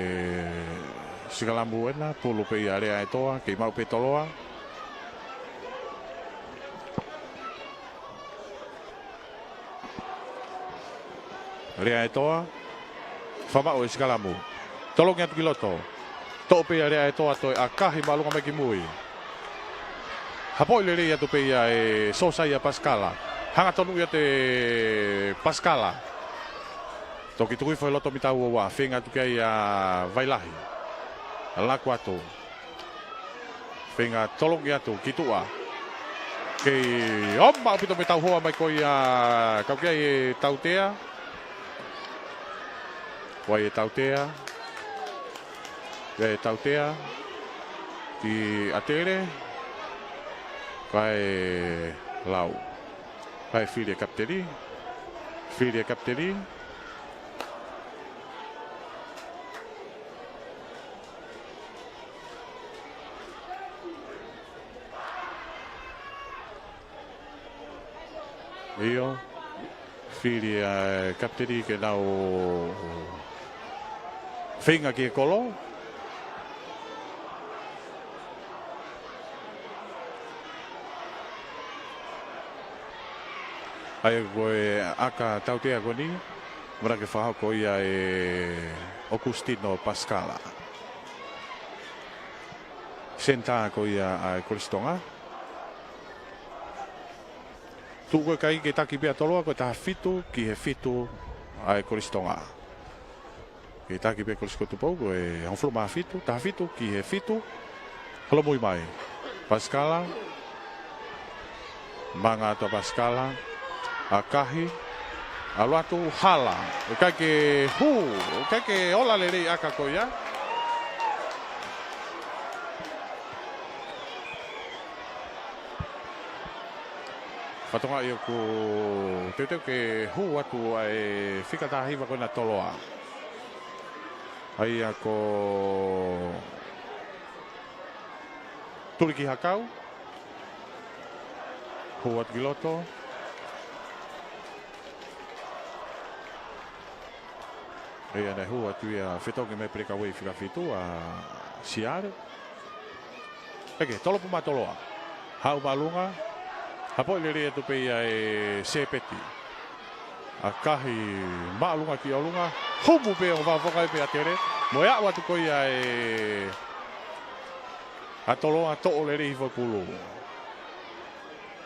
[SPEAKER 1] skalamu ena, pulu pe i area e toa, kei mau pe Toloa. Rea e toa, whamau e skalamu. Tolongi atu ki loto. Tope a rea e toa toi a kahi malunga me ki mui. Hapoi le rea tu pe ia e sosa ia Pascala. Hanga tonu ia te Pascala. Toki tukui foi loto mi tau ua. Whenga tu kia ia vailahi. Laku atu. Whenga tolongi atu ki tua. Kei oma upito me tau hoa mai ko ia kau kia e tautea. Wai e tautea. Wai e tautea. Ki Atele. Kai lau. Kai fili e kapteri. Fili e kapteri. Io. Fili e kapteri ke nau Whinga ki e kolo. Ai koe aka tautea koni. Mara ke whahau ko ia e Augustino Pascala. Senta ko ia a Koristonga. Tu koe kai ke taki pia Toloa koe taha fitu ki he fitu a Koristonga. Ke taki pia Korisko Tupou koe honflo maa fitu, taha fitu ki he fitu. Halo mui mai. Pascala. Manga ato Pascala. A kahi. A loatu hala. O kai ke hu. O kai ke ola lerei aka ko ia. Whatonga i ko te ke hu atu ai whikatahiwa koe na Toloa. Ai a ko turiki hakau. Hu atu giloto. Ei ana hu atu ia whitongi me preka wei whikawhitu a siare. Eke, tolopu ma Toloa. Hau malunga. Hapo le rea tupe ia e sepeti. A kahi maalunga ki olunga. Humu pe o wawonga e pe Atele. Moe awa tuko ia e a Toloa to'o le rei whakulu.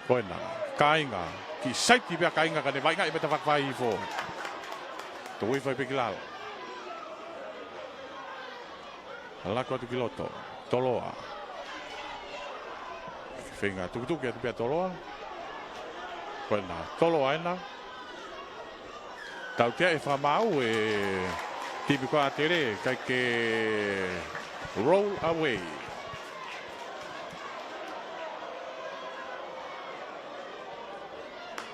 [SPEAKER 1] Koena, kainga. Ki saiti pia kainga kane vainga i meta whakwai i fo. Tui whai pe ki lalo. Alako atu ki loto. Toloa. Whinga tukutuki atu pia Toloa. Koena, Toloa ena. Tau tea e whamau e tipi koa Atele kai ke roll away.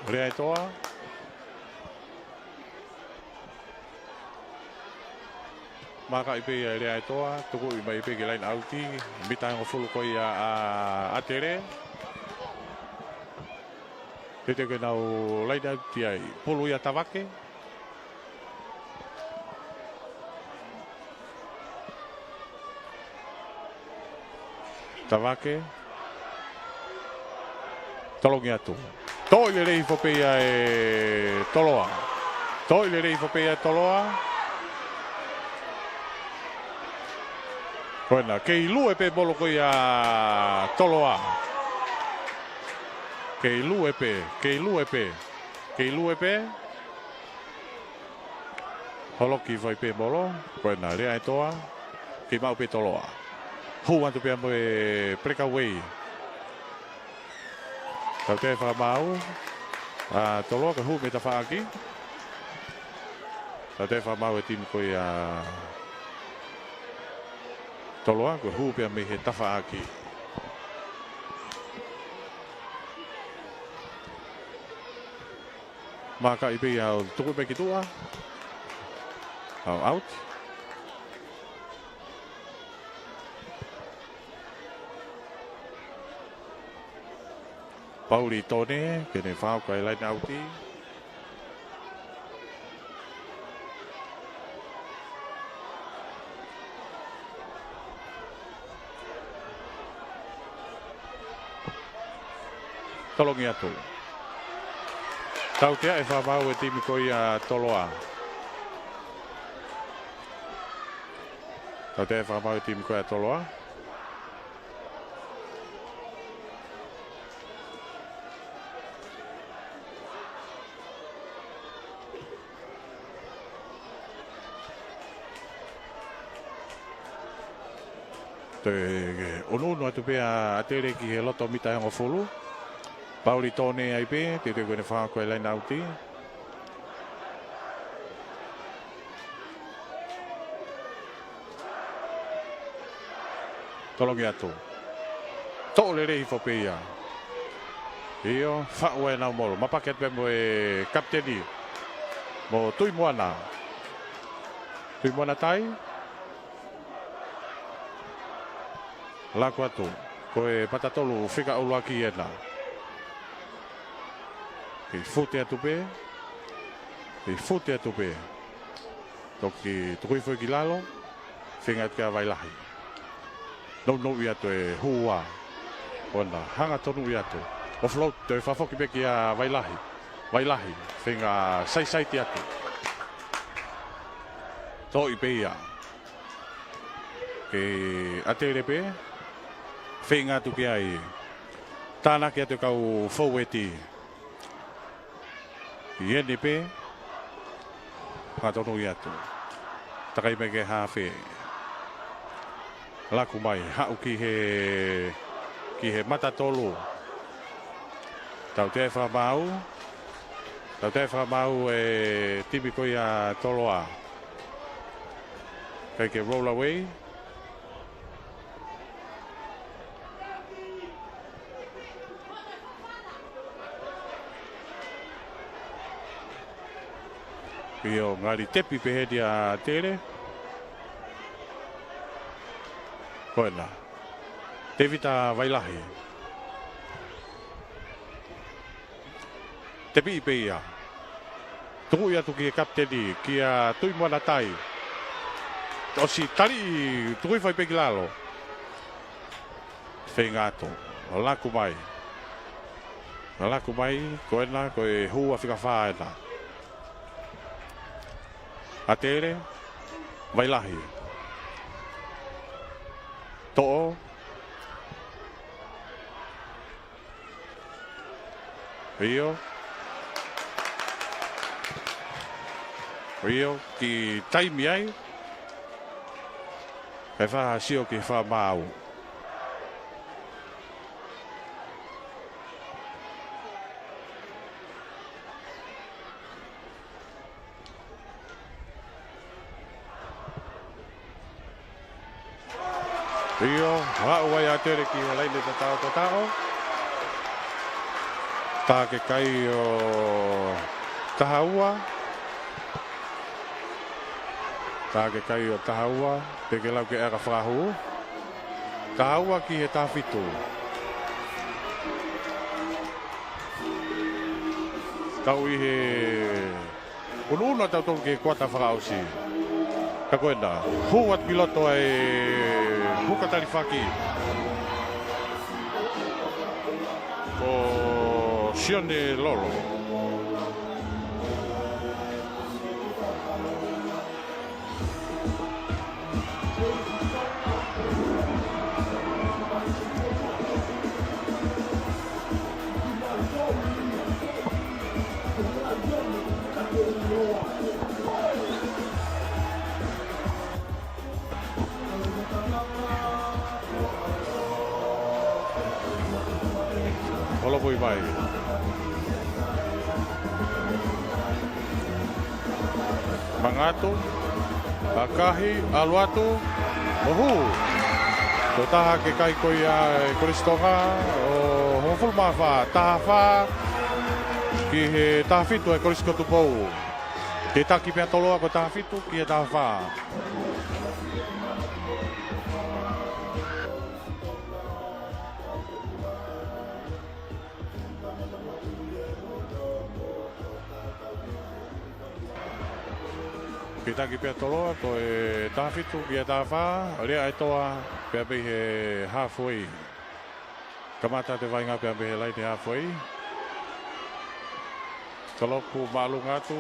[SPEAKER 1] Rea e toa. Maka i pe ia rea e toa. Tuku i mai pe ki lain auti. Mita ngo fulu ko ia a Atele. Te ke nau lain auti ai. Pulu ia tawake. Tawake. Tolongi atu. Toi le rei fope ia e Toloa. Toi le rei fope ia e Toloa. Koena, kei lue pe bolo ko ia Toloa. Kei lue pe, kei lue pe. Kei lue pe. Holoki vai pe bolo. Koena, rea e toa. Kei mau pe Toloa. Hu antu pe amo e preka wei. Tau te whamau. Toloa ka hu me ta whaaki. Tau te whamau e timi ko ia Toloa ko hu pe me he ta whaaki. Maka i pe au tuku pe ki tua. Au out. Pauli tone, ke ne whao kai lain auti. Tolongi atu. Tau tea e whamau e timi ko ia Toloa. Tau tea e whamau e timi ko ia Toloa. Unu atu pia Atele ki he loto mita e ngofulu. Pauli tone ai pe, te koe ne whaa koe lain auti. Tolongi atu. Tō le rei fo pe ia. Io, wha e nau moro. Mapaket pe mo e kapteni. Mo tui moana. Tui moana tai. Lako atu, koe patatolu whika ulu aki ena. Kei fute atu pe. Kei fute atu pe. Toki tukui fwe ki lalo. whenga kia wailahi. No ia to e hua. Ona, hanga tonu ia to. O float, te whafoki me kia wailahi. Wailahi, whenga sai te atu. Tō i peia. Ke Atele pe. Whenga tu kia i. Tāna kia te kau faueti. Iene pe. Ka tonu ia to. Takai me ke hawhi. Laku mai, hau ki he matatolu. Tau te whamau. Tau te whamau e tipi koi a Toloa. Kei ke roll away. Io ngari tepi pehedi a Atele. Koena. Tevita wailahi. Tepi i peia. Tuku ia tuki e kapteni kia tui moana tai. Osi tari tukui whai peki lalo. Whengato. Laku mai. Laku mai. Koena koe hua whika whaena. Atele. Wailahi. To'o. Rio ki taimi ai. E wha sio ki wha mau. Rio, hau ai Atele ki o leile te tao. Tā ke kai o tahaua. Tā ke kai o tahaua. Te ke lau ke eka whakahu. Tahaua ki he tāwhitu. Tau i he... Ununa tau tonu ke kuata whakausi. Ka koena. Huat piloto ai... Hukatari whaki. Ko... Sione lolo. Olo voi vai. Mangato, Akahi, Aluatu, Ohu. Tō taha ke kai koi a Koristonga, o Hofulma wha, taha wha, ki he taha whitu e Korisko Tupou. Te taki pia Toloa ko taha whitu, ki he taha wha. Ki taki pia Toloa, ko e taha whitu, ki e taha wha, rea e toa, pia bei he halfway. Kamata te vainga pia bei he laini halfway. Kaloku maalunga atu.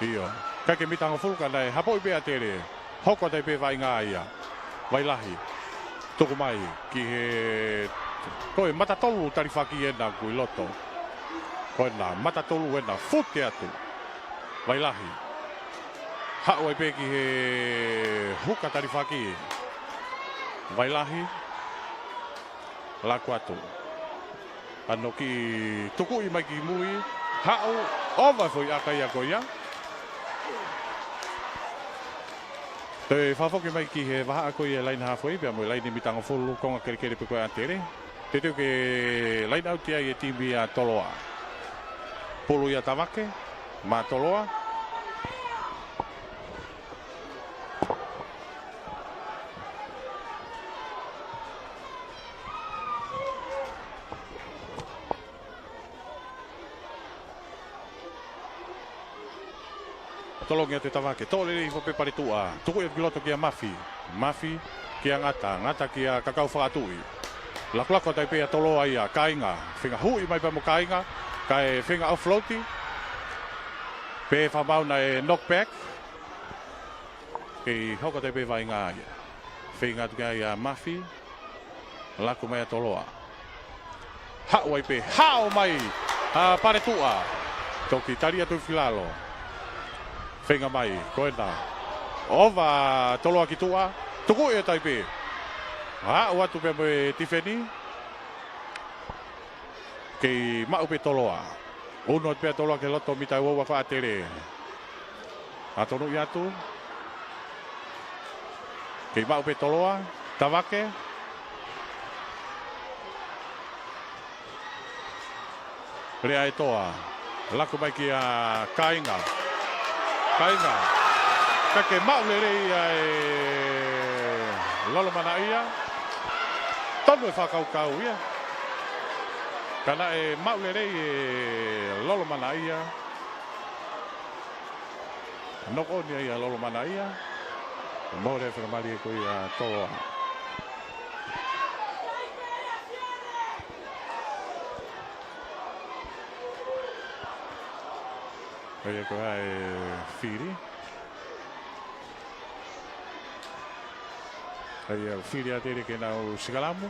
[SPEAKER 1] Iyo. Kake mitanga fulka nei, hapoi pia tere. Hoko te pe vainga ia. Wailahi. Tuku mai, ki he... Koe matatolu tari whaki ena kui loto. Koe na matatolu ena, fuke atu. Wailahi. Hau ai peki he huka tari whaki. Wailahi. Laku atu. Ano ki tuku i mai ki mui. Hau ova foi akai a koia. Te whafoki mai ki he waha a koia lain hawhoi. Pia moi laini mitanga fulu konga kere pe koe Atele. Te teo ke lain autia i e timi a Toloa. Pulu ia tamake. Ma Toloa. tolongi atu tawake. Tole le fo pe pare tua. Tuku ia piloto kia mafi. Mafi kia ngata kia kakau whaatui. Laklako tai pea Toloa ia kainga. Whinga hui mai pa mo kainga. Kai whinga au floati. Pe whamau na e knockback. Kei hoka tai pe vai ngā ia. Whinga tukia ia mafi. Lako mai a Toloa. Hau ai pe. Hau mai. Pare tua. Toki taria tu filalo. Whinga mai. Koena. Ova Toloa ki tua. Tuku ia tai pe. Watu pe moe tifeni. Kei mau pe Toloa. Uno pe Toloa ke loto mitai wawa ko Atele. Atonu i atu. Kei mau pe Toloa. Tawake. Rea e toa. Laku mai ki a kainga. Kainga. Kake mau le rei e lolo mana ia. Tonu e whakaukau ia. Kana e maule rei e lolo mana ia. Noko ni ia lolo mana ia. Mōre e whakamari e koe a Toloa. Koe e koe e whiri. Ai au whiri a tere ke nau Sigalamu.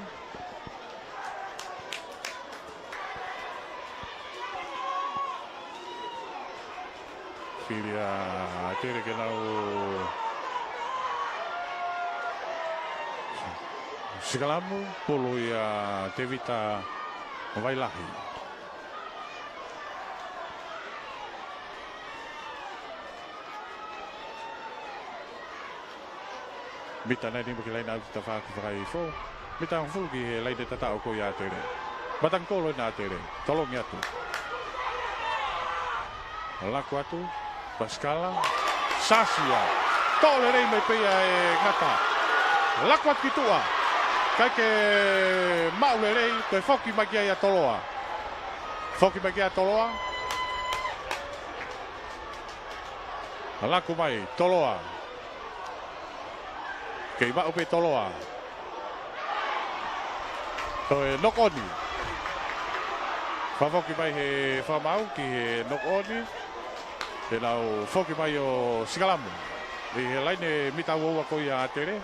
[SPEAKER 1] Whiri a tere ke nau Sigalamu. Polo i a te vita Wailahi. Mita nai ni mo ki laina au ta whaku whakai fo. Mita ang fulgi he laina tata o ko i Atele. Matang kolo na Atele. Tolongi atu. Laku atu. Pascala. Sasia. Tole rei mai peia e ngata. Laku atu ki tua. Kai ke maule rei. Koe foki mai kia i a Toloa. Foki mai kia a Toloa. Laku mai. Toloa. Kei mau pe Toloa. Toe nokoni. Whafoki mai he whamau ki he nokoni. He nau foki mai o Sigalamu. I he laine mita uaua koi a Atele.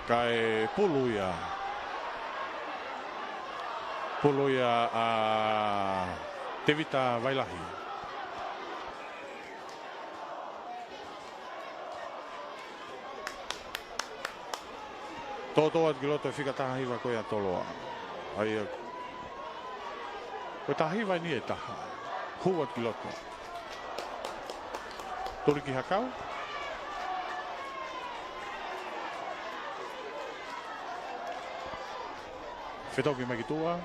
[SPEAKER 1] Kai puluia. Puluia a te vita Wailahi. Toto at giloto e whika tahiwa koe a Toloa. Ai koe tahiwa ni e taha. Hu at giloto. Toriki hakau. Whetoki mai ki tua.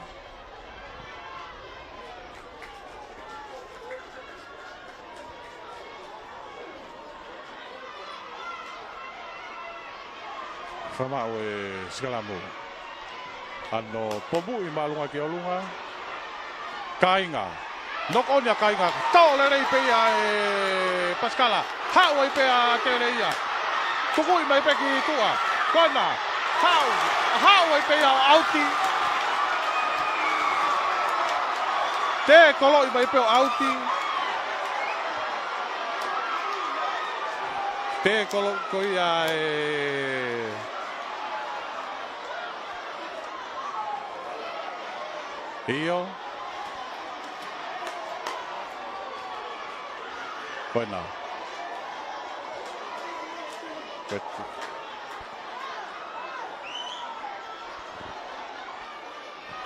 [SPEAKER 1] Whamau e Sigalamu. Ano pomu i malunga ki olunga. Kainga. Nok onia kainga. Tole rei peia e Pascala. Hau ai pea Atele ia. Tuku i mai peki tua. Kona. Hau ai pea auti. Te kolo i mai peo auti. Te kolo koia e Io. Bueno.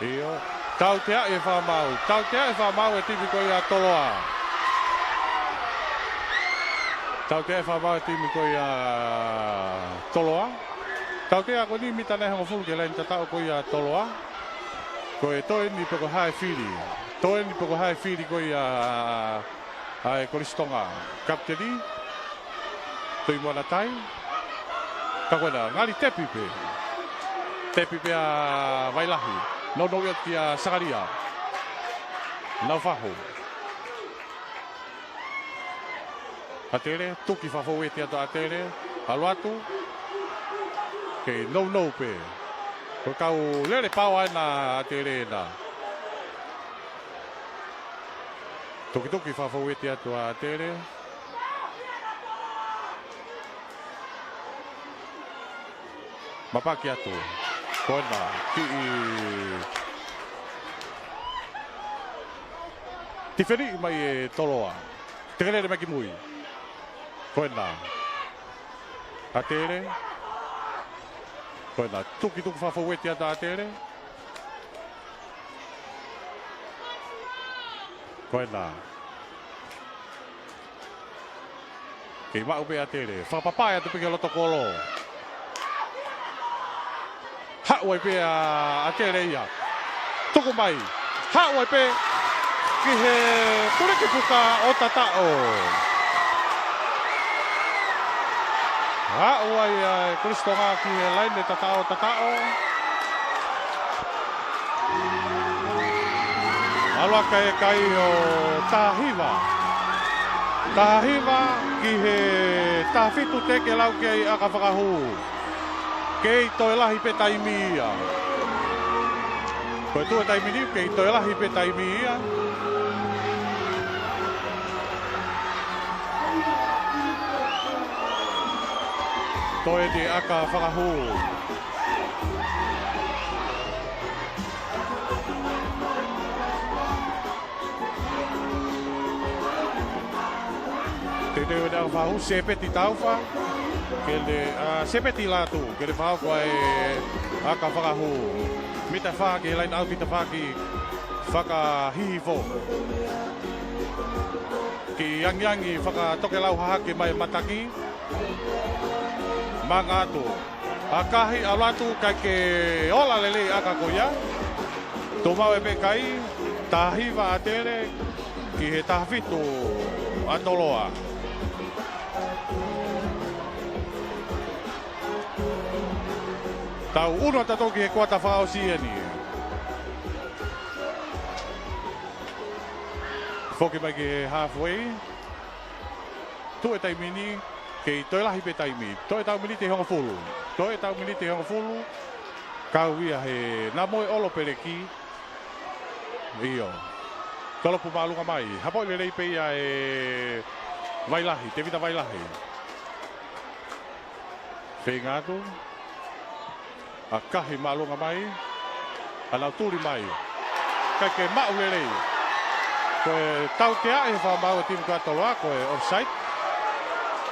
[SPEAKER 1] Io. Tautea e whamau. Tautea e whamau e tipiko i a Toloa. Tautea e whamau e tipiko i a Toloa. Tautea ko ni mita nei hongo fulu ke lain tatao ko i a Toloa. Ko e toe ni poko hae whiri. Toe ni poko hae whiri ko i a Ai Koristonga. Kapteni. Toi moana tai. Ka koena, ngari tepipe. Tepipe a Wailahi. No ia kia sagaria. Nau faho. Atele, tuki fafo eti ato Atele. Aluatu. Ke no pe. Ko kau lele pau ana Atele na. Tuki fafo eti ato Atele. Mapaki atu. Koena. Tiferi mai e Toloa. Tegelere maki mui. Koena. Atele. Koena. Tuki fafaweti ata Atele. Koena. Kei mau pe Atele. Whakapapaya tu peke loto kolo. Hawai pe Atele ia. Toko mai. Hawai pe. Ki he tureke puka o tatao. Hawai Kristonga ki he laine tatao. Alua kai o Tahiva. Tahiva ki he tafitu teke lau ki ai aka whakahu. Kei toi lahi pe taimia. Koe tu e taimini, kei toi lahi pe taimia. Toi te aka whakahu. Te teo te whahu, sepeti tauwha. Kele sepeti latu, kele whau koe aka whakahu. Mita whaki, lain au kita whaki whakahihifo. Ki yangi whakatoke lau hahake mai mataki. Mangatu. Akahi alatu kai ke ola lele aka koia. Tomau e pe kai, tahiva Atele ki he tahwitu a Toloa. Tau uno tatoki he kuata whao sieni. Foki mai ki halfway. Tu e taimini, kei toi lahi pe taimi. Toi tau miniti hongo fulu. Toi tau miniti hongo fulu. Kau ia he namoe olo pereki. Iyo. Tolopu maalunga mai. Hapoi le reipe ia e vailahi, te vita vailahi. Whengatu. A kahi maalunga mai. Anau turi mai. Kai ke mau le rei. Koe tau te ae wha mau e timu kua Toloa, koe offside.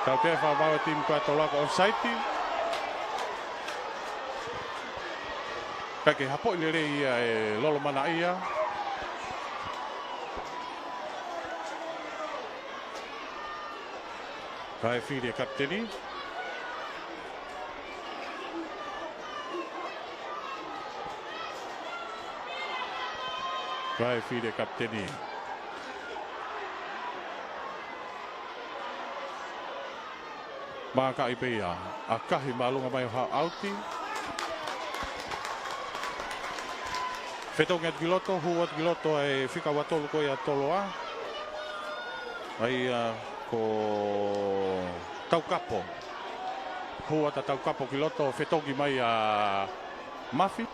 [SPEAKER 1] Tau te ae wha mau e timu kua Toloa, koe offside. Kai ke hapoi le rei ia e lolo mana ia. Kai whiri kapteni. Kai whiri kapteni. Maka ipeia. A kahi malunga mai o auti. Whetonga giloto, huat giloto e whika watolu koe a Toloa. Ai ko Taukapo. Huata Taukapo giloto, whetongi mai a Mafi.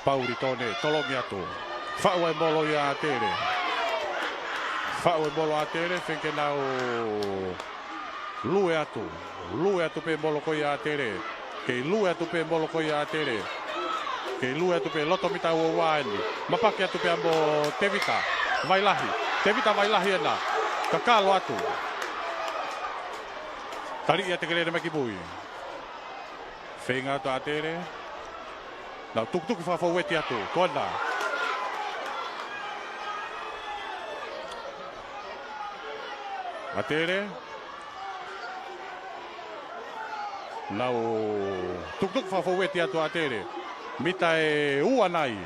[SPEAKER 1] Pauri tone, tolongi atu. Whau e molo ia Atele. Whau e molo Atele, whenke nau lue atu. Lue atu pe molo ko ia Atele. Kei lue atu pe molo ko ia Atele. Kei lue atu pe loto mita ua waini. Mapake atu pe ambo Tevita. Vailahi. Tevita vailahi ena. Kakalo atu. Tari ia te kerere maki bui. Whenga atu Atele. Nau tukutuki whawhaweti atu, kona. Atele. Nau tukutuki whawhaweti atu Atele. Mita e ua nai.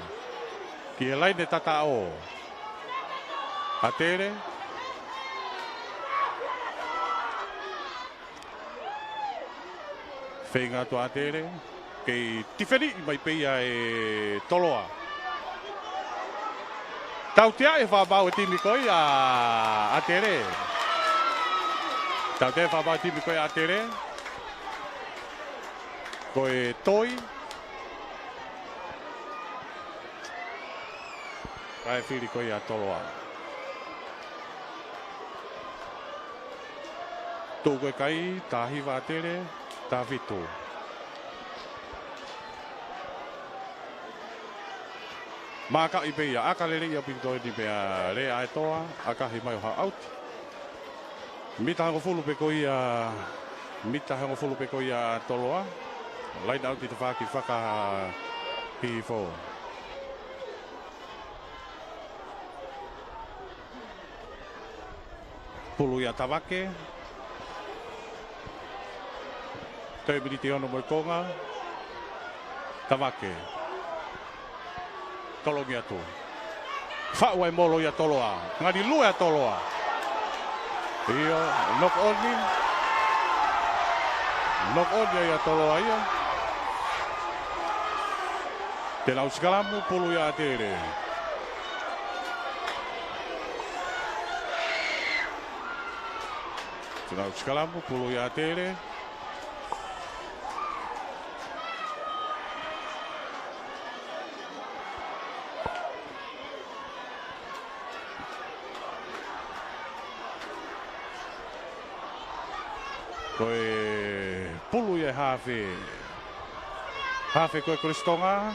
[SPEAKER 1] Ki e laine tatao. Atele. Whenga to Atele. Kei tiferi mai peia e Toloa. Tau tia e whabau e timi koi a Atele. Tau tia e whabau e timi koi a Atele. Koe toi. Kai whiri koi a Toloa. Tō koe kai, tahi wa Atele, tā whitu. Maka i peia, aka lere ia pinto ni pea rea e toa, aka hi mai o ha out. Mita hango fulu pe koia, mita hango fulu pe koia Toloa. Lain out i te whaki whaka hi fo. Pulu ia tawake. Toi miri te ono moi konga. Tawake. Tolongi atu. Whaua e molo ia Toloa. Ngari lua ia Toloa. Ia, knock on ni. Knock on ia Toloa ia. Te lau sikalamu pulu ia Atele. Te lau sikalamu pulu ia Atele. Koe pulu e hawhi. Hawhi koe Tonga.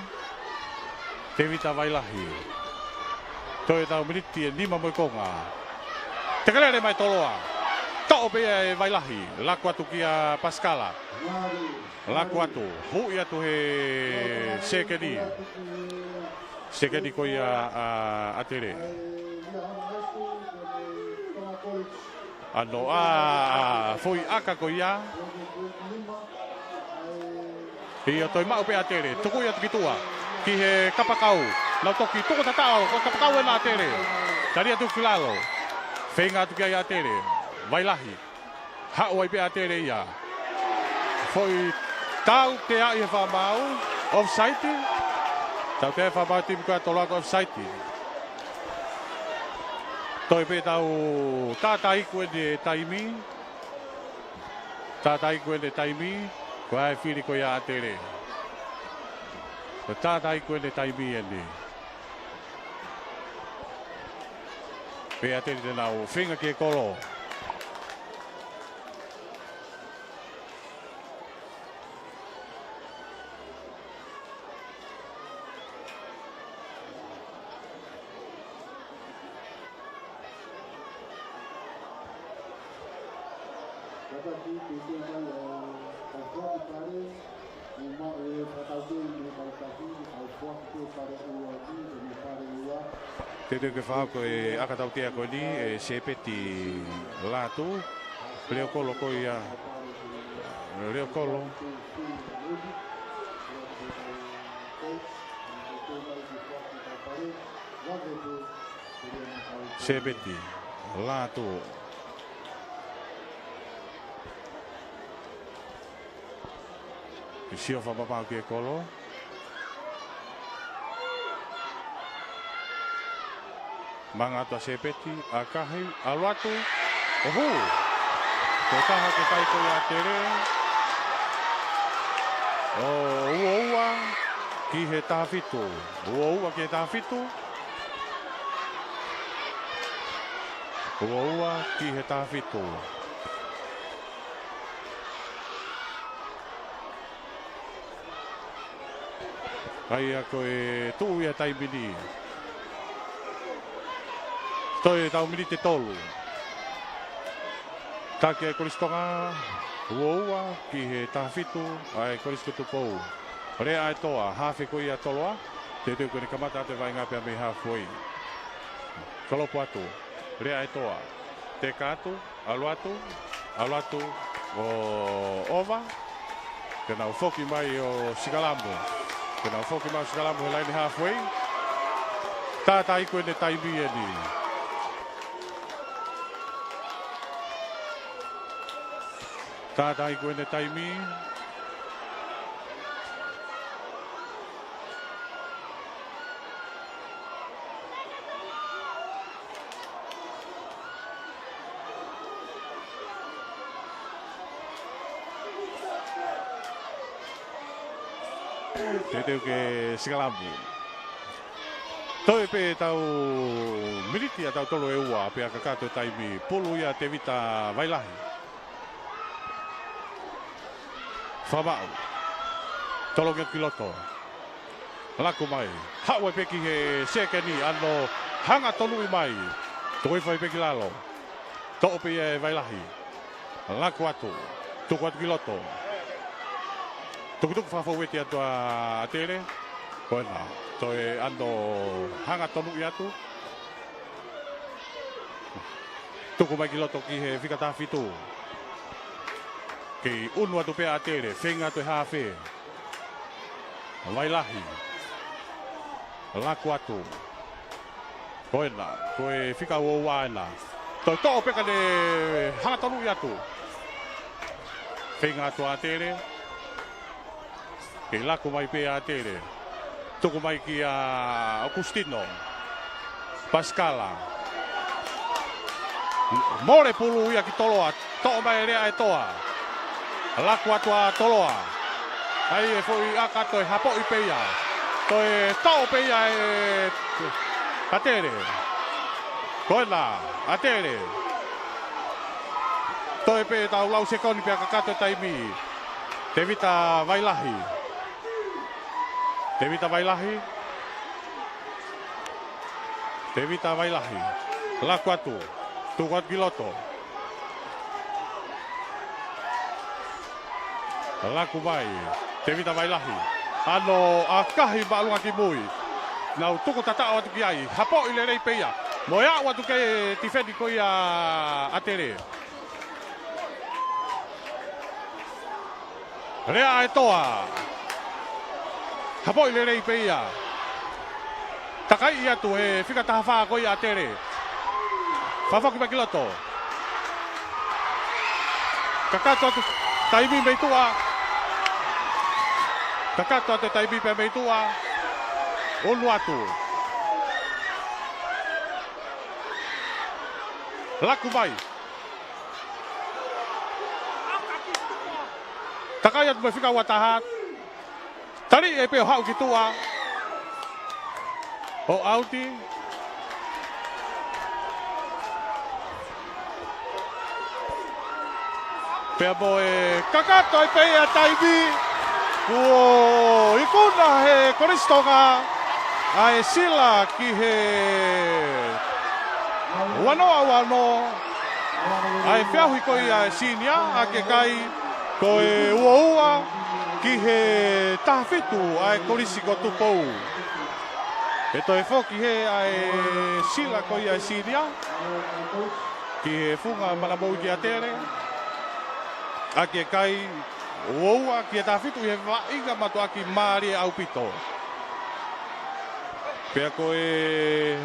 [SPEAKER 1] Te vita wailahi. Toi tau miniti e nima moi konga. Te kalere mai Toloa. Tau pea e wailahi. Laku atu ki a Pascala. Laku atu. Hui atu he sekedi. Sekedi koi a Atele. Ano foi aka ko ia. Ia toi mau pe Atele, tuku ia tukitua. Ki he kapakau. Na toki Tongatapu, ko kapakau e na Atele. Tari atu filalo. Whenga atu ki a Atele. Wailahi. Hao pe Atele ia. Foi tau te ai he whamau. Offside. Tau te whamau timu koe Toloa offside. Toi pe tau tātai koe de taimi. Tātai koe de taimi. Koe ai whiri koe a Atele. Tātai koe de taimi ene. Pe Atele te nau whenga ke kolo. Te te ke whako e akatau tea koe ni e sepeti lātu. Reo kolo ko ia. Reo kolo. Sepeti lātu. Sio whapapau ki e kolo. Manga atua sepeti, a kahi, a luatu. Ohu! Ko taha ke kai koe Atele. O ua ki he tāwhitu. Ua ki he tāwhitu. Ua ki he tāwhitu. Kai a koe tuu ia taimini. Toi tau mini te tolu. Tāke e Tonga. Ua ki he tāwhitu. Ai Tupou. Rea ai toa. Hawhi koe a Toloa. Te teu koe ni kamata te vai ngapea me hawhoi. Kalopo atu. Rea ai toa. Te kātu. Aluatu. Aluatu. O ova. Te nau whoki mai o Sikalambo. Te nau whoki mai o Sikalambo he laini hawhoi. Tātai koe ne taimi e ni. Tātai koe ne taimi. Te teo ke Sikalamu. Toi pe tau militi a tau tolo e ua pe a kakato taimi pulu ia te vita vailahi. Whamau. Tolo ke kiloto. Laku mai. Haue peki he sekeni ano hanga tolu i mai. Teufaiva peki lalo. To'o pe e vailahi. Laku atu. Tuku atu kiloto. Tukutuku whawhaweti atua Atele. Koena. Toi ano hanga tonu i atu. Tuku mai kiloto ki he whikata whitu. Ki unu atu pea Atele. Whenga atu e hawhe. Vailahi. Laku atu. Koena. Koe whika ua waena. Toi to'o peka ne hanga tonu i atu. Whenga atu Atele. Ki laku mai pea Atele. Tuku mai ki a Augustino. Pascala. More pulu ia ki Toloa. To'o mai rea e toa. Laku atu a Toloa. Ai e foi a kato e hapo i peia. Toi to'o peia e Atele. Koena, Atele. Toi pe tau lau sekoni pea kakato taimi. Te vita vailahi. Te vita vailahi. Te vita vailahi. Laku atu. Tuku atu kiloto. Laku mai. Te vita vailahi. Ano a kahi maalunga ki mui. Nau tuku tatao atu ki ai. Hapo i le rei peia. Mo ia watu ke tifedi ko ia Atele. Rea e toa. Hapo i le rei peia. Takai ia tu he whika taha whaa ko ia Atele. Whawhaku mai kiloto. Kakato atu taimi mei tua. Kakato atu taimi pe mei tua. Olu atu. Laku mai. Takai atu mai whika ua tahat. Tari e peo hau ki tua. O auti. Pea moe kakato e pea taimi. Uo, ikuna he koristonga. Ai sila ki he wano. Ai whiahui ko ia sinia a ke kai. Ko e ua ki he tahawhitu ai korisi ko Tupou. E toi whoki he ai sila ko ia sinia. Ki he funga malamou ki Atele. A ke kai ua ki he tahawhitu he wainga matu aki maari au pito. Pea ko e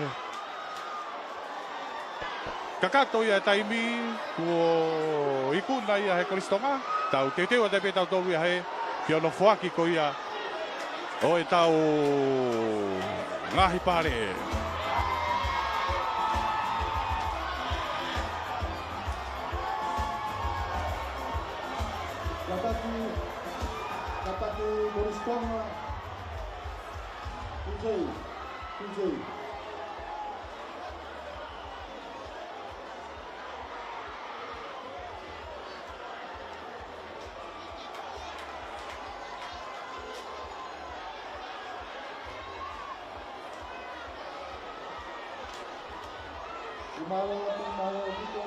[SPEAKER 1] kakato ia taimi kuo ikuna ia he koristonga. Tau te teo te pe tau tolu ia he ki ono fuaki ko ia o e tau ngahi pare.
[SPEAKER 2] Kataki koristonga. Tujei. Malo gitu.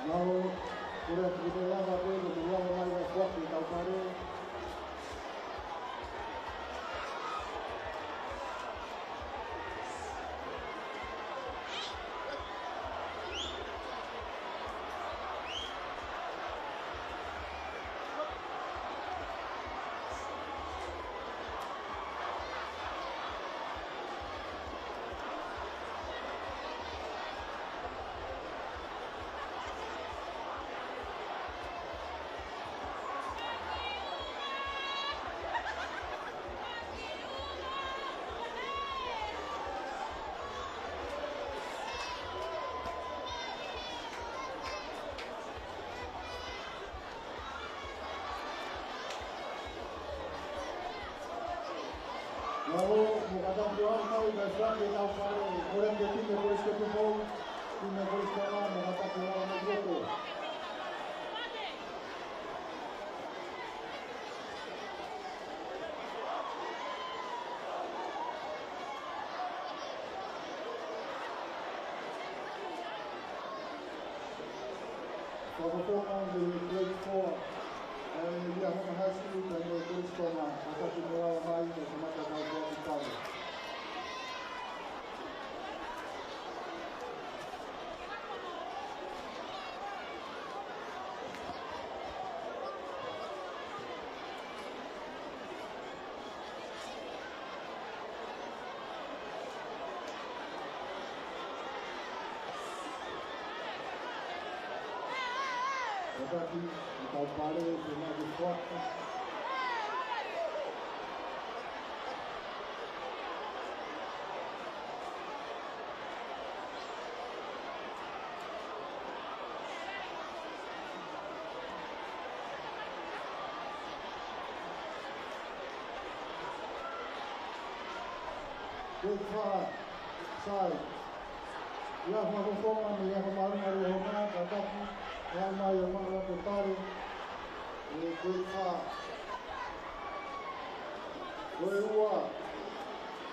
[SPEAKER 2] Mau udah berjalan apa itu dua mulai kuat di tahun baru. Nau, Tongatapu au mai whaki nau whare, ore te time korisko Tupou, time korisko ngā, Tongatapu au mai roko. Whakapō on the grade 4, and we are on high school, and we korisko ngā, Tongatapu au mai, Tongatapu au mai roko. Aqui, o Palpare, o Fernando Forte. Good far, side. Ya vamos a me llamo Mario Román, Tatapu. Alma e Amara Totari, e Teufaiva. Toloa,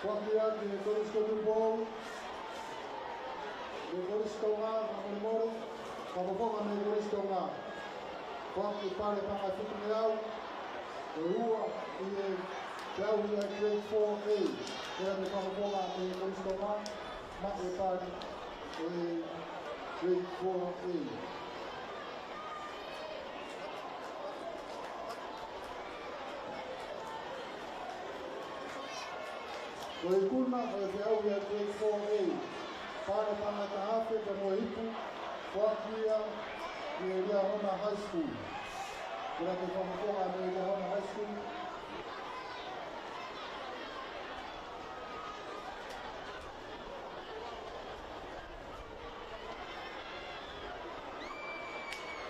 [SPEAKER 2] Whakiaki e Korisko Tupou, e Korisko ngā, Whakamore, Whakaponga me Korisko ngā. Whaki pare panga whitune au, Toloa e Te Auri a Grade 4A, Kera me Whakaponga me Korisko ngā, Ma e pare e Grade 4A. Ko i kuna o te au ia Grade 4A, pāre tangata hawhi te mo hipu, whakia i Ria Hona High School. Kura te whamakonga me Ria Hona High School.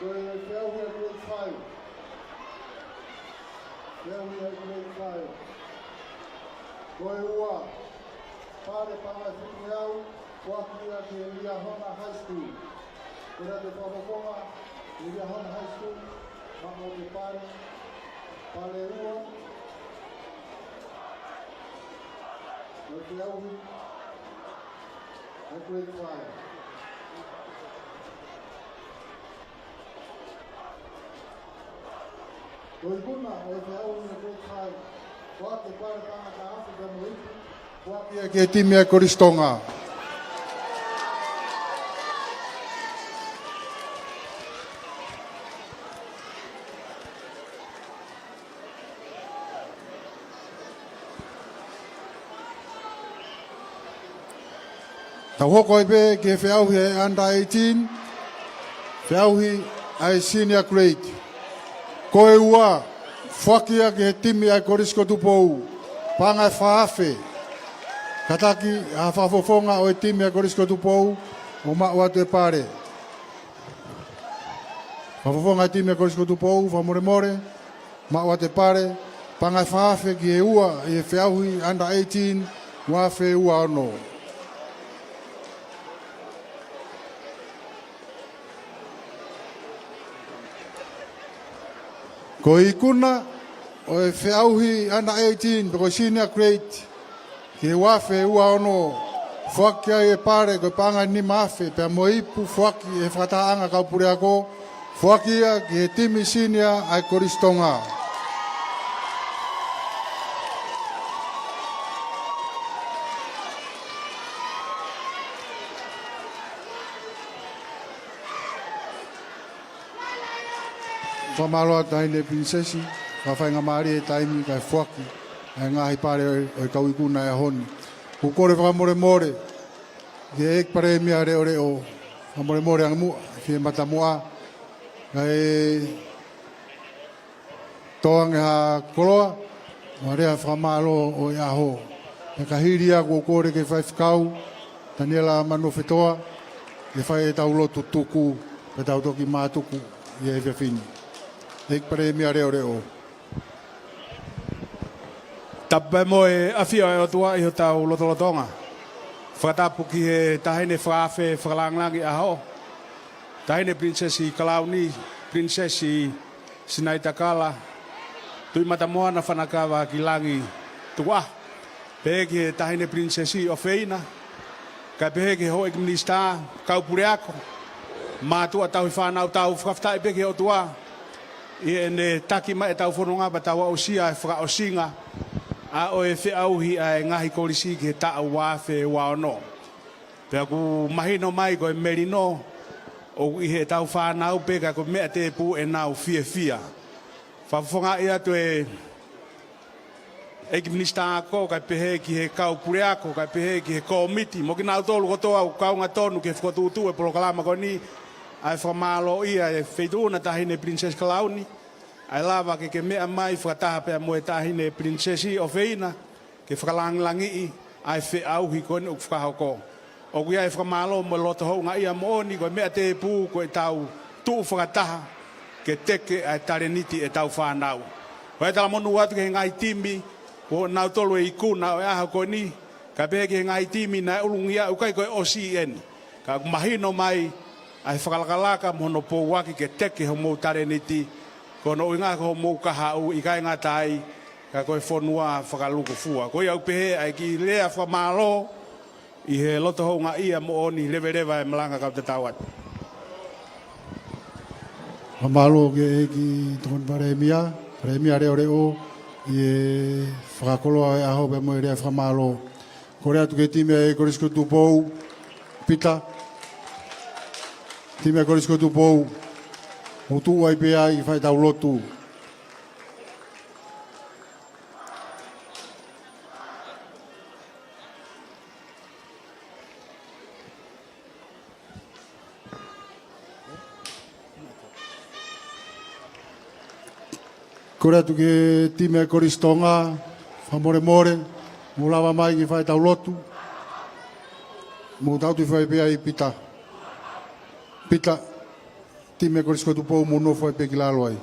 [SPEAKER 2] Ko i te au ia Grade 5. Te au ia Grade 5. Koe ua, pāre pāngai whitune au, whakia te Ria Hona High School. Kura te whamakonga, Ria Hona High School, mamo te pāre, pāre ua. Koe te auhi, a Grade 5. Koe kuna, o te auhi a Grade 5. Whake pare tangata hawhi te mo hipu, whakia ke timia Koristonga. Tau hoko e pe ke whiauhi e under 18, whiauhi ai senior grade. Koe ua, whakia ke timi ai Korisko Tupou, pangai whaafe. Kataki a whafofonga o e timi ai Korisko Tupou, o maua te pare. Whafofonga e timi ai Korisko Tupou, whamore, maua te pare, pangai whaafe ki e ua i e whiauhi under 18, whaafe ua ono. Ko i kuna o e whiauhi under 18, ko senior grade, ki e wafe ua ono, whakia e pare, ko panga ni mafe, pe mo ipu whaki e whataanga kaupure ako, whakia ki e timi senior ai Koristonga. Whamaloa taine prinsesi, ka whainga maari e taimi kai whaki, e ngahi pare o i kauikuna e honi. Kukore whakamore, ki e ekpare mia reo reo, whamore anga mua, ki e mata mua, ka e toange ha koloa, ma rea whamalo o i aho. E ka hiri a kukore ke whaifkau, taniela manu whetoa, e whai e tau lotu tuku, pe tau toki mātuku, i e whiawhini. Ek pare mea reo reo.
[SPEAKER 3] Tape mo e afio e o tua i ho tau lotolotonga. Whakatapu ki he tahine whaafe whakalanglangi aho. Tahine prinsesi Kalauni, prinsesi Sinaitakala. Tui mata moana whanakawa ki langi tua. Pehe ki he tahine prinsesi o Feina. Kai pehe ki ho ekminista kaupure ako. Mātua tau i whanau tau whakaftai pehe ki o tua. I ene taki mai e tau whanonga pa tau ausia e whakaosinga. A o e whiauhi a e ngahi kolisi ki he taa wafe waono. Pea ku mahino mai ko e merino. O i he tau whanau peka ko mea te pu e nau fia fia. Whawhonga ia tu e minista ako, kai pehe ki he kaupure ako, kai pehe ki he komiti. Mo ki nau tolu kotoa u kaunga tonu ke whakotutu e polo kalama ko ni. Ai whamalo ia e whaituna tahine Princess Kalauni. Ai lava ke mea mai whakataha pia mo e tahine prinsesi o Feina. Ke whakalanglangi i ai whiauhi kone u whakahoko. O kuia e whamalo mo loto hou nga ia mo oni ko mea te pū ko e tau tuu whakataha. Ke teke ai tareniti e tau whanau. Ko e tala monu watu ke ngai timi. Ko nau tolu e ikuna o e aha ko ni. Ka pehe ke ngai timi na ulungia ukai ko e OCN. Ka mahino mai. Ai whakalakalaka mono pō waki ke teke ho mou tareniti. Kono inga ko mou kaha u i kai ngā tai. Ka koe whonua whakaluku fua. Ko iau pehe ai ki lea whamalo. I he loto hou ngā ia mo oni lewe e malanga kau te tawat.
[SPEAKER 2] Whamalo ke e ki tokon paremia reo reo. I e whakakoloa e aho pe mo e rea whamalo. Ko rea tu ke time e korisko Tupou. Pita. Time korisko Tupou, mutu ai pea i whai tau lotu. Korea tu ke time koristonga, whamore more, mulawa mai i whai tau lotu. Mu tau tu whai pea i pita. Pita, time korisko Tupou muno foi pe kilalo ai.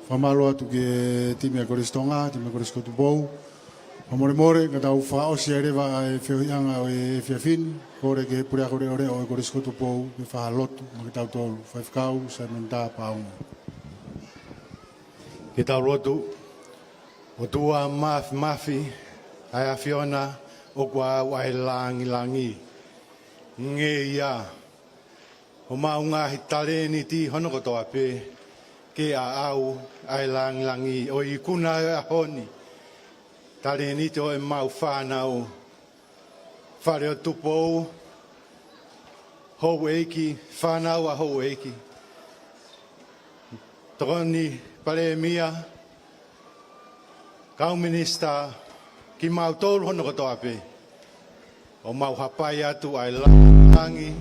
[SPEAKER 2] Whamalo atu ke time koristonga, time korisko Tupou. Whamore more, ka tau whaosi a rewa e whiohianga o e whiawhin. Kore ke purea kore ore o e korisko Tupou, ke whahalotu, ma ke tau tolu, whaifkau, Simon Tā Paunga.
[SPEAKER 4] Ke tau rotu, o tua mafi, ai a Fiona, o kua wai langi. Nge ia, o maunga hi tale ni ti hono kotoa pe, ke a au, ai langi, o i kuna a honi. Tale ni te o e mau whanau, whare o Tupou, hou eiki, whanau a hou eiki. Tokoni pare mia, kau minista, ki mau tolu hono koto ape. O mau hapai atu ai langi,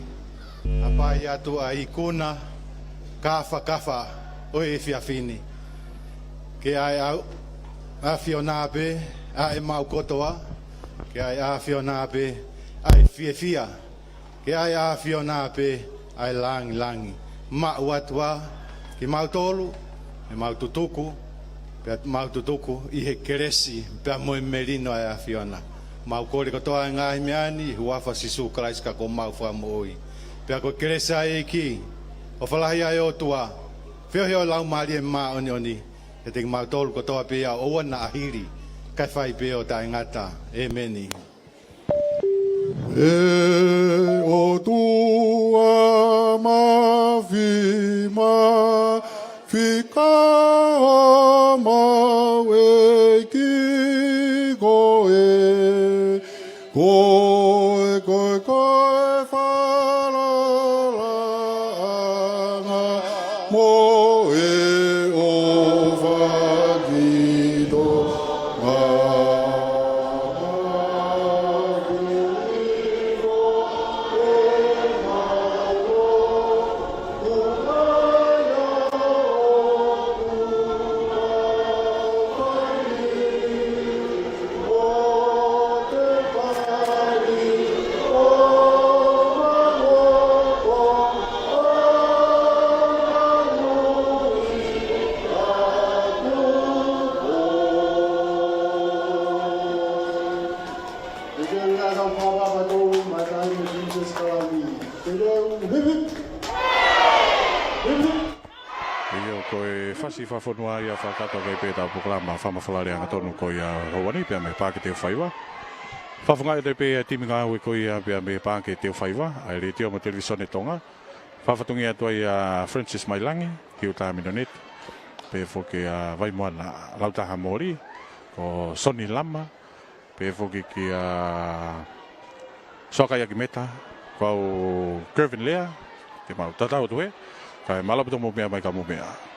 [SPEAKER 4] hapai atu ai ikuna, kafa, o e fiafini. Ke ai au, a fionape, a e mau kotoa, ke ai a fionape, ai fia. Ke ai a fionape, ai langi. Ma uatua, ki mau tolu, e mau tutuku, pe mau tutuku, i he keresi, pe moe merino ai a fiona. Mau kore kotoa ngai meani, huafa sisu kraiska ko mau whamoi. Pe ako keresa e ki, o whalahi ai o tua, whio heo lau maari e maa oni, e te mau tolu kotoa pia o wana ahiri, kai whai pia o tai ngata, e meni.
[SPEAKER 2] E o tua ma fika mau e ki koe whalalanga mo e o whakido
[SPEAKER 1] Fasi whafonua ia whakata kei pētā puklama whamawhalareanga tonu ko ia hauani pia me pāke Teufaiva. Whawhunga e te pē timinga aue ko ia pia me pāke Teufaiva, ai re tio mo televisione Tonga. Whawhatungi atua ia Francis Mailangi, ki uta minonet, pe whoke a Vaimuana Lautaha Mori, ko Soni Lama, pe whoke ki a Soka Yaki Meta, ko Gervin Lea, te mau tatau tuhe, kai malaputo mo mea mai ka mo mea.